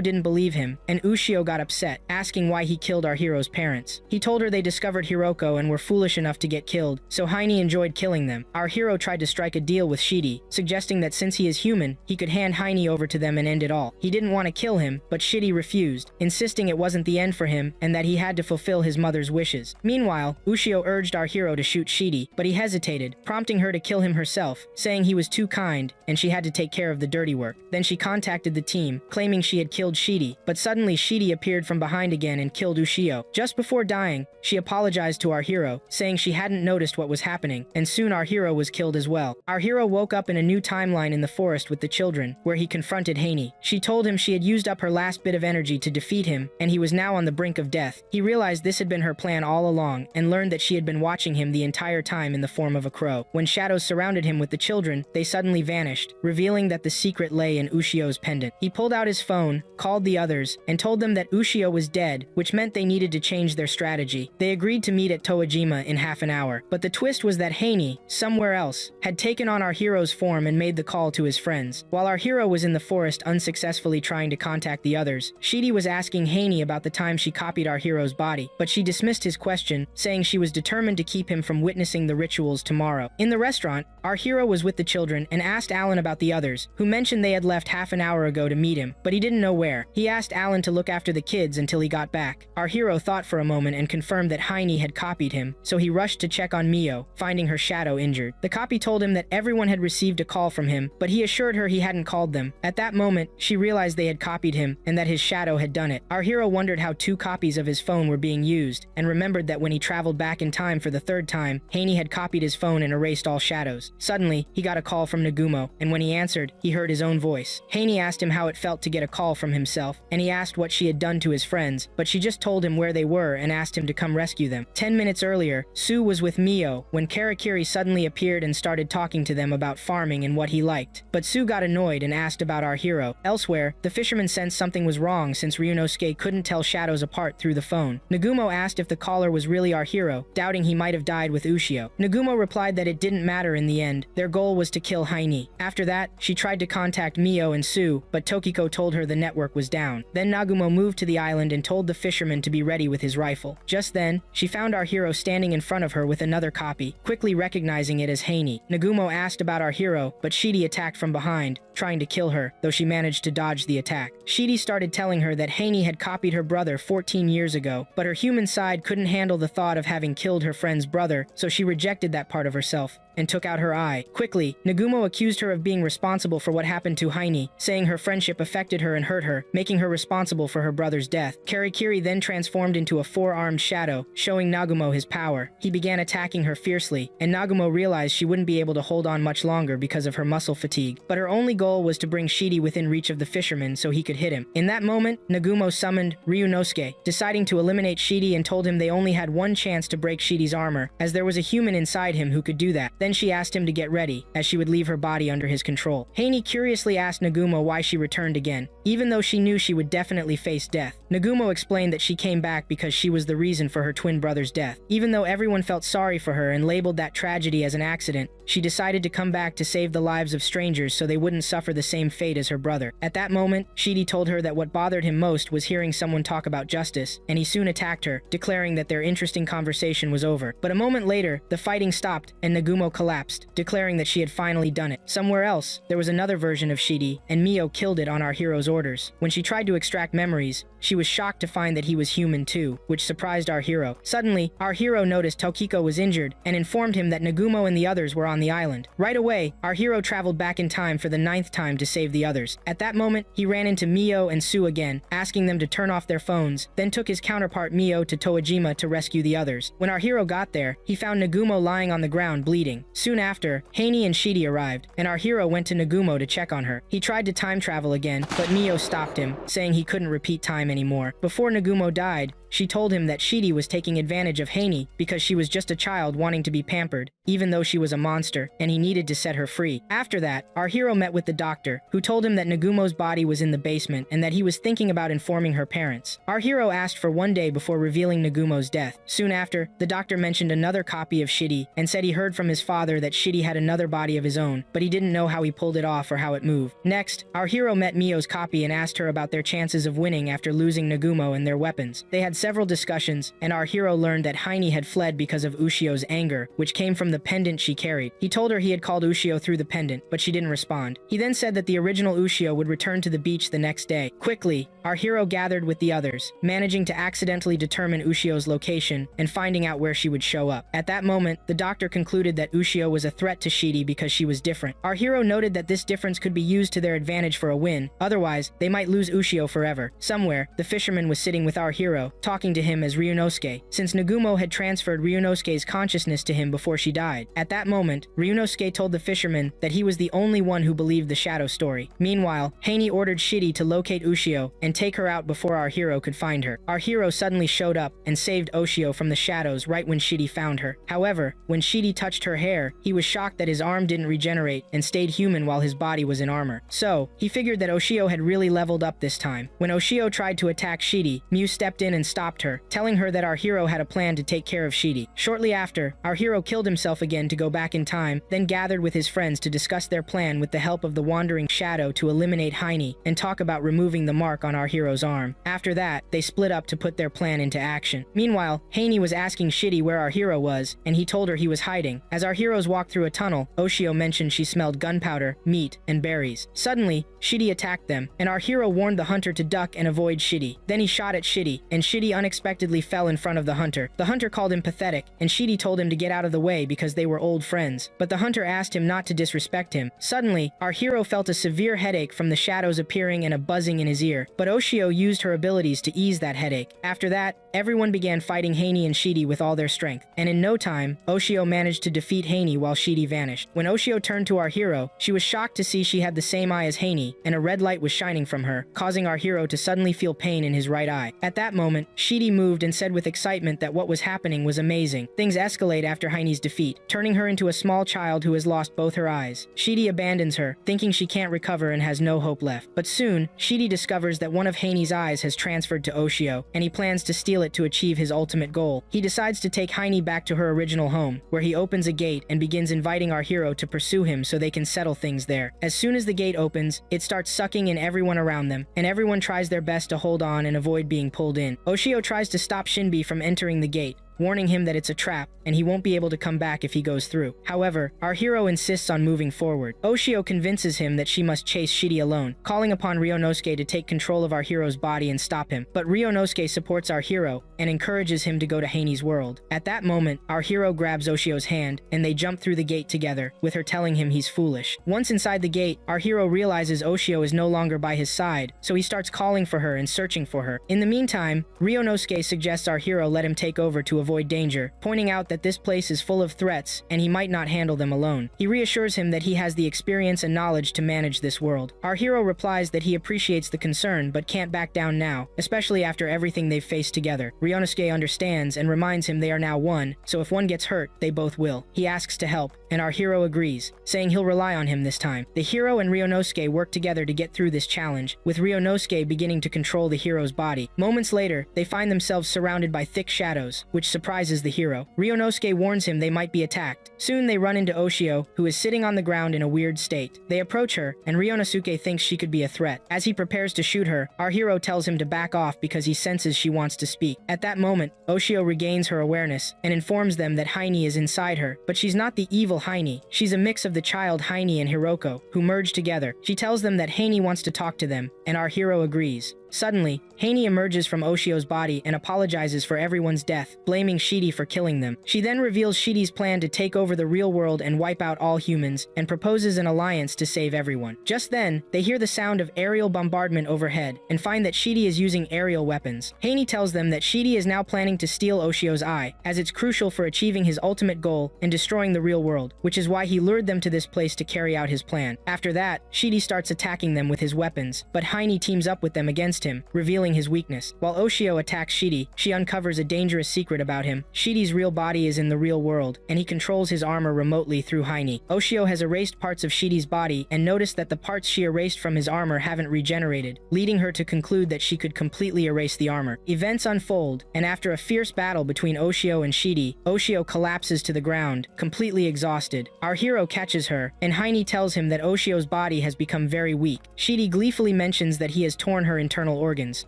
didn't believe him, and Ushio got upset, asking why he killed our hero's parents. He told her they discovered Hiroko and were foolish enough to get killed, so Heini enjoyed killing them. Our hero tried to strike a deal with Shidi, suggesting that since he is human, he could hand Heini over to them and end it all. He didn't want to kill him, but Shidi refused, insisting it wasn't the end for him and that he had to fulfill his mother's wishes. Meanwhile, Ushio urged our hero to shoot Shidi, but he hesitated, prompting her to kill him herself, saying he was too kind and she had to take care of the dirty work. Then she contacted the team, claiming she had killed Shidi, but suddenly Shidi appeared from behind again and killed Ushio. Just before dying, she apologized to our hero, saying she hadn't noticed what was happening, and soon our hero was killed as well. Our hero woke up in a new timeline in the forest with the children, where he confronted Heini. She told him she had used up her last bit of energy to defeat him, and he was now on the brink of death. He realized this had been her plan all along, and learned that she had been watching him the entire time in the form of a crow. When shadows surrounded him with the children, they suddenly vanished, revealing that the secret lay in Ushio's pendant. He pulled out his phone, called the others, and told them that Ushio was dead, which meant they needed to change their strategy. They agreed to meet at Toajima in half an hour, but the twist was that Heini, somewhere else, had taken on our hero's form and made the call to his friends. While our hero was in the forest unsuccessfully trying to contact the others, Shidi was asking Heini about the time she copied our hero's body, but she dismissed his question, saying she was determined to keep him from witnessing the rituals tomorrow. In the restaurant, our hero was with the children and asked Alan about the others, who mentioned they had left half an hour ago to meet him, but he didn't know where. He asked Alan to look after the kids until he got back. Our hero thought for a moment and confirmed that Heini had copied him, so he rushed to check on Mio, finding her shadow injured. The copy told him that everyone had received a call from him, but he assured her he hadn't called them. At that moment, she realized they had copied him and that his shadow had done it. Our hero wondered how two copies of his phone were being used, and remembered that when he traveled back in time for the third time, Haney had copied his phone and erased all shadows. Suddenly, he got a call from Nagumo, and when he answered, he heard his own voice. Haney asked him how it felt to get a call from himself, and he asked what she had done to his friends, but she just told him where they were and asked him to come rescue them. 10 minutes earlier, Sue was with Mio when Karakiri suddenly appeared and started talking to them about farming and what he liked. But Sue got annoyed and asked about our hero. Elsewhere, the fisherman sensed something was wrong since Ryunosuke couldn't tell shadows apart through the phone. Nagumo asked if the caller was really our hero, doubting he might have died with Ushio. Nagumo replied that it didn't matter in the end. Their goal was to kill Haini. After that, she tried to contact Mio and Sue, but Tokiko told her the network was down. Then Nagumo moved to the island and told the fisherman to be ready with his rifle. Just then, she found our hero standing in front of her with another copy, quickly recognizing it as Haini. Nagumo asked about our hero, but Shidi attacked from behind, trying to kill her, though she managed to dodge the attack. Shidi started telling her that Haini had copied her brother 14 years ago, but her human side couldn't handle the thought of having killed her friend's brother, so she rejected that part of herself and took out her eye. Quickly, Nagumo accused her of being responsible for what happened to Haini, saying her friendship affected her and hurt her, making her responsible for her brother's death. Karikiri then transformed into a four-armed shadow, showing Nagumo his power. He began attacking her fiercely, and Nagumo realized she wouldn't be able to hold on much longer because of her muscle fatigue. But her only goal was to bring Shidi within reach of the fisherman so he could hit him. In that moment, Nagumo summoned Ryunosuke, deciding to eliminate Shidi, and told him they only had one chance to break Shidi's armor, as there was a human inside him who could do that. Then she asked him to get ready, as she would leave her body under his control. Haini curiously asked Nagumo why she returned again, even though she knew she would definitely face death. Nagumo explained that she came back because she was the reason for her twin brother's death. Even though everyone felt sorry for her and labeled that tragedy as an accident, she decided to come back to save the lives of strangers so they wouldn't suffer the same fate as her brother. At that moment, Shidi told her that what bothered him most was hearing someone talk about justice, and he soon attacked her, declaring that their interesting conversation was over. But a moment later, the fighting stopped and Nagumo collapsed, declaring that she had finally done it. Somewhere else, there was another version of Shidi, and Mio killed it on our hero's orders. When she tried to extract memories, she was shocked to find that he was human too, which surprised our hero. Suddenly, our hero noticed Tokiko was injured and informed him that Nagumo and the others were on the island. Right away, our hero traveled back in time for the 9th time to save the others. At that moment, he ran into Mio and Sue again, asking them to turn off their phones, then took his counterpart Mio to Toejima to rescue the others. When our hero got there, he found Nagumo lying on the ground bleeding. Soon after, Haini and Shidi arrived, and our hero went to Nagumo to check on her. He tried to time travel again, but Mio stopped him, saying he couldn't repeat time anymore. Before Nagumo died, she told him that Shidi was taking advantage of Haini because she was just a child wanting to be pampered, even though she was a monster, and he needed to set her free. After that, our hero met with the doctor, who told him that Nagumo's body was in the basement and that he was thinking about informing her parents. Our hero asked for one day before revealing Nagumo's death. Soon after, the doctor mentioned another copy of Shidi and said he heard from his father that Shidi had another body of his own, but he didn't know how he pulled it off or how it moved. Next, our hero met Mio's copy and asked her about their chances of winning after losing Nagumo and their weapons. They had several discussions, and our hero learned that Haini had fled because of Ushio's anger, which came from the pendant she carried. He told her he had called Ushio through the pendant, but she didn't respond. He then said that the original Ushio would return to the beach the next day. Quickly, our hero gathered with the others, managing to accidentally determine Ushio's location and finding out where she would show up. At that moment, the doctor concluded that Ushio was a threat to Shidi because she was different. Our hero noted that this difference could be used to their advantage for a win, otherwise, they might lose Ushio forever. Somewhere, the fisherman was sitting with our hero, talking to him as Ryunosuke, since Nagumo had transferred Ryunosuke's consciousness to him before she died. At that moment, Ryunosuke told the fisherman that he was the only one who believed the shadow story. Meanwhile, Haini ordered Shidi to locate Ushio and take her out before our hero could find her. Our hero suddenly showed up and saved Ushio from the shadows right when Shidi found her. However, when Shidi touched her hair, he was shocked that his arm didn't regenerate and stayed human while his body was in armor. So, he figured that Ushio had really leveled up this time. When Ushio tried to attack Shidi, Mew stepped in and stopped her, telling her that our hero had a plan to take care of Shidi. Shortly after, our hero killed himself again to go back in time, then gathered with his friends to discuss their plan with the help of the wandering shadow to eliminate Haini and talk about removing the mark on our hero's arm. After that, they split up to put their plan into action. Meanwhile, Haini was asking Shidi where our hero was, and he told her he was hiding. As our heroes walked through a tunnel, Ushio mentioned she smelled gunpowder, meat, and berries. Suddenly, Shidi attacked them, and our hero warned the hunter to duck and avoid Shidi. Then he shot at Shidi, and Shidi unexpectedly fell in front of the hunter. The hunter called him pathetic, and Shidi told him to get out of the way because because they were old friends, but the hunter asked him not to disrespect him. Suddenly, our hero felt a severe headache from the shadows appearing and a buzzing in his ear, but Oshio used her abilities to ease that headache. After that, everyone began fighting Haney and Shidi with all their strength, and in no time, Oshio managed to defeat Haney while Shidi vanished. When Oshio turned to our hero, she was shocked to see she had the same eye as Haney, and a red light was shining from her, causing our hero to suddenly feel pain in his right eye. At that moment, Shidi moved and said with excitement that what was happening was amazing. Things escalate after Haney's defeat, turning her into a small child who has lost both her eyes. Shidi abandons her, thinking she can't recover and has no hope left. But soon, Shidi discovers that one of Haney's eyes has transferred to Oshio, and he plans to steal it to achieve his ultimate goal. He decides to take Haney back to her original home, where he opens a gate and begins inviting our hero to pursue him so they can settle things there. As soon as the gate opens, it starts sucking in everyone around them, and everyone tries their best to hold on and avoid being pulled in. Oshio tries to stop Shinbi from entering the gate, warning him that it's a trap and he won't be able to come back if he goes through. However, our hero insists on moving forward. Oshio convinces him that she must chase Shidi alone, calling upon Ryunosuke to take control of our hero's body and stop him. But Ryunosuke supports our hero and encourages him to go to Haney's world. At that moment, our hero grabs Oshio's hand and they jump through the gate together, with her telling him he's foolish. Once inside the gate, our hero realizes Oshio is no longer by his side, so he starts calling for her and searching for her. In the meantime, Ryunosuke suggests our hero let him take over to avoid danger, pointing out that this place is full of threats and he might not handle them alone. He reassures him that he has the experience and knowledge to manage this world. Our hero replies that he appreciates the concern but can't back down now, especially after everything they've faced together. Ryunosuke understands and reminds him they are now one, so if one gets hurt, they both will. He asks to help, and our hero agrees, saying he'll rely on him this time. The hero and Ryunosuke work together to get through this challenge, with Ryunosuke beginning to control the hero's body. Moments later, they find themselves surrounded by thick shadows, which surprises the hero. Ryunosuke warns him they might be attacked. Soon they run into Oshio, who is sitting on the ground in a weird state. They approach her, and Ryunosuke thinks she could be a threat. As he prepares to shoot her, our hero tells him to back off because he senses she wants to speak. At that moment, Oshio regains her awareness and informs them that Haney is inside her, but she's not the evil Haney. She's a mix of the child Haney and Hiroko, who merge together. She tells them that Haney wants to talk to them, and our hero agrees. Suddenly, Haney emerges from Oshio's body and apologizes for everyone's death, blaming Shidi for killing them. She then reveals Shidi's plan to take over the real world and wipe out all humans, and proposes an alliance to save everyone. Just then, they hear the sound of aerial bombardment overhead, and find that Shidi is using aerial weapons. Haney tells them that Shidi is now planning to steal Oshio's eye, as it's crucial for achieving his ultimate goal and destroying the real world, which is why he lured them to this place to carry out his plan. After that, Shidi starts attacking them with his weapons, but Haney teams up with them against him, revealing his weakness. While Oshio attacks Shidi, she uncovers a dangerous secret about him. Shidi's real body is in the real world, and he controls his armor remotely through Haney. Oshio has erased parts of Shidi's body and noticed that the parts she erased from his armor haven't regenerated, leading her to conclude that she could completely erase the armor. Events unfold, and after a fierce battle between Oshio and Shidi, Oshio collapses to the ground, completely exhausted. Our hero catches her, and Haney tells him that Oshio's body has become very weak. Shidi gleefully mentions that he has torn her internal organs.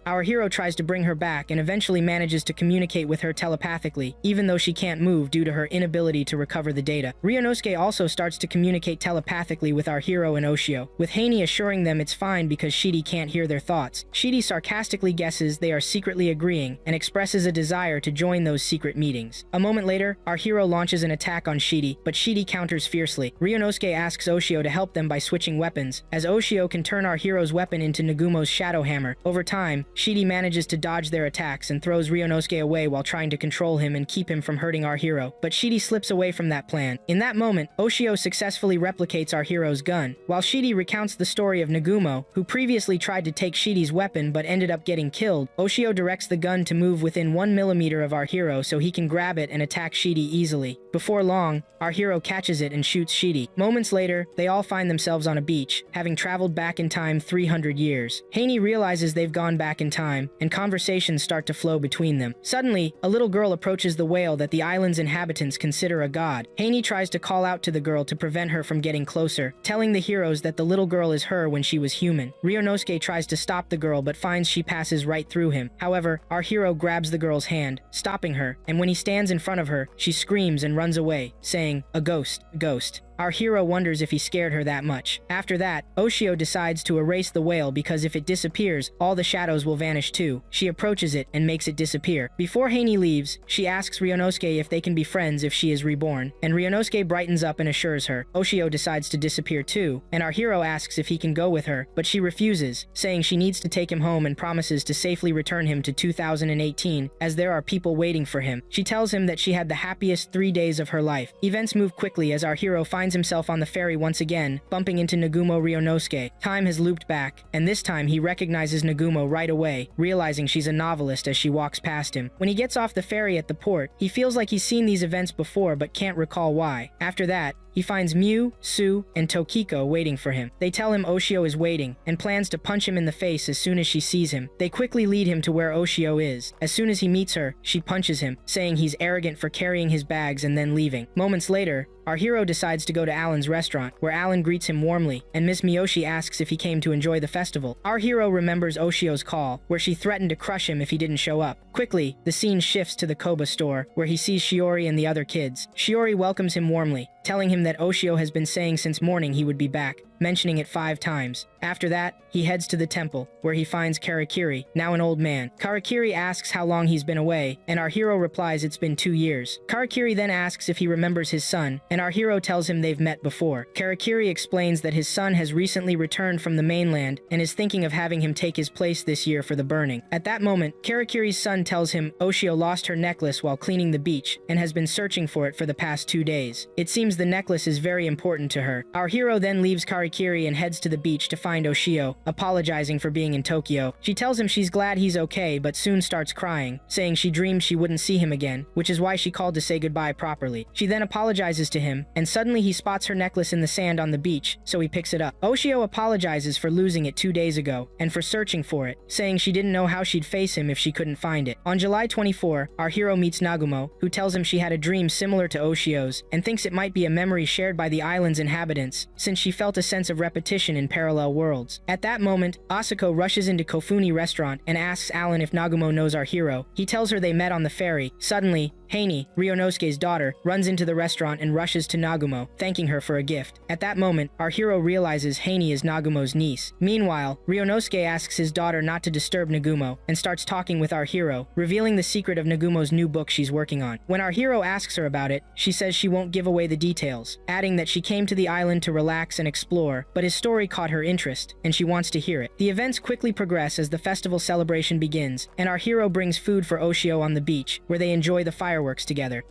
Our hero tries to bring her back and eventually manages to communicate with her telepathically, even though she can't move due to her inability to recover the data. Ryunosuke also starts to communicate telepathically with our hero and Oshio, with Haney assuring them it's fine because Shidi can't hear their thoughts. Shidi sarcastically guesses they are secretly agreeing and expresses a desire to join those secret meetings. A moment later, our hero launches an attack on Shidi, but Shidi counters fiercely. Ryunosuke asks Oshio to help them by switching weapons, as Oshio can turn our hero's weapon into Nagumo's shadow hammer. Over time, Shidi manages to dodge their attacks and throws Ryunosuke away while trying to control him and keep him from hurting our hero, but Shidi slips away from that plan. In that moment, Oshio successfully replicates our hero's gun. While Shidi recounts the story of Nagumo, who previously tried to take Shidi's weapon but ended up getting killed, Oshio directs the gun to move within 1 millimeter of our hero so he can grab it and attack Shidi easily. Before long, our hero catches it and shoots Shidi. Moments later, they all find themselves on a beach, having traveled back in time 300 years. Haney realizes they've gone back in time, and conversations start to flow between them. Suddenly, a little girl approaches the whale that the island's inhabitants consider a god. Haney tries to call out to the girl to prevent her from getting closer, telling the heroes that the little girl is her when she was human. Ryunosuke tries to stop the girl but finds she passes right through him. However, our hero grabs the girl's hand, stopping her, and when he stands in front of her, she screams and runs away, saying, "A ghost, a ghost." Our hero wonders if he scared her that much. After that, Oshio decides to erase the whale because if it disappears, all the shadows will vanish too. She approaches it and makes it disappear. Before Haney leaves, she asks Ryunosuke if they can be friends if she is reborn, and Ryunosuke brightens up and assures her. Oshio decides to disappear too, and our hero asks if he can go with her, but she refuses, saying she needs to take him home and promises to safely return him to 2018 as there are people waiting for him. She tells him that she had the happiest 3 days of her life. Events move quickly as our hero finds himself on the ferry once again, bumping into Nagumo Ryunosuke. Time has looped back, and this time he recognizes Nagumo right away, realizing she's a novelist as she walks past him. When he gets off the ferry at the port, he feels like he's seen these events before but can't recall why. After that, he finds Miu, Su, and Tokiko waiting for him. They tell him Oshio is waiting, and plans to punch him in the face as soon as she sees him. They quickly lead him to where Oshio is. As soon as he meets her, she punches him, saying he's arrogant for carrying his bags and then leaving. Moments later, our hero decides to go to Alan's restaurant, where Alan greets him warmly, and Miss Miyoshi asks if he came to enjoy the festival. Our hero remembers Oshio's call, where she threatened to crush him if he didn't show up. Quickly, the scene shifts to the Koba store, where he sees Shiori and the other kids. Shiori welcomes him warmly, telling him that Oshio has been saying since morning he would be back, mentioning it 5 times. After that, he heads to the temple, where he finds Karakiri, now an old man. Karakiri asks how long he's been away, and our hero replies it's been 2 years. Karakiri then asks if he remembers his son, and our hero tells him they've met before. Karakiri explains that his son has recently returned from the mainland and is thinking of having him take his place this year for the burning. At that moment, Karakiri's son tells him Oshio lost her necklace while cleaning the beach and has been searching for it for the past 2 days. It seems the necklace is very important to her. Our hero then leaves Karakiri and heads to the beach to find Oshio, apologizing for being in Tokyo. She tells him she's glad he's okay, but soon starts crying, saying she dreamed she wouldn't see him again, which is why she called to say goodbye properly. She then apologizes to him, and suddenly he spots her necklace in the sand on the beach, so he picks it up. Oshio apologizes for losing it 2 days ago, and for searching for it, saying she didn't know how she'd face him if she couldn't find it. On July 24, our hero meets Nagumo, who tells him she had a dream similar to Oshio's, and thinks it might be a memory shared by the island's inhabitants, since she felt a sense of repetition in parallel worlds. At that moment, Asako rushes into Kofuni restaurant and asks Alan if Nagumo knows our hero. He tells her they met on the ferry. Suddenly, Haney, Ryunosuke's daughter, runs into the restaurant and rushes to Nagumo, thanking her for a gift. At that moment, our hero realizes Haney is Nagumo's niece. Meanwhile, Ryunosuke asks his daughter not to disturb Nagumo and starts talking with our hero, revealing the secret of Nagumo's new book she's working on. When our hero asks her about it, she says she won't give away the details, adding that she came to the island to relax and explore, but his story caught her interest, and she wants to hear it. The events quickly progress as the festival celebration begins, and our hero brings food for Oshio on the beach, where they enjoy the fireworks together.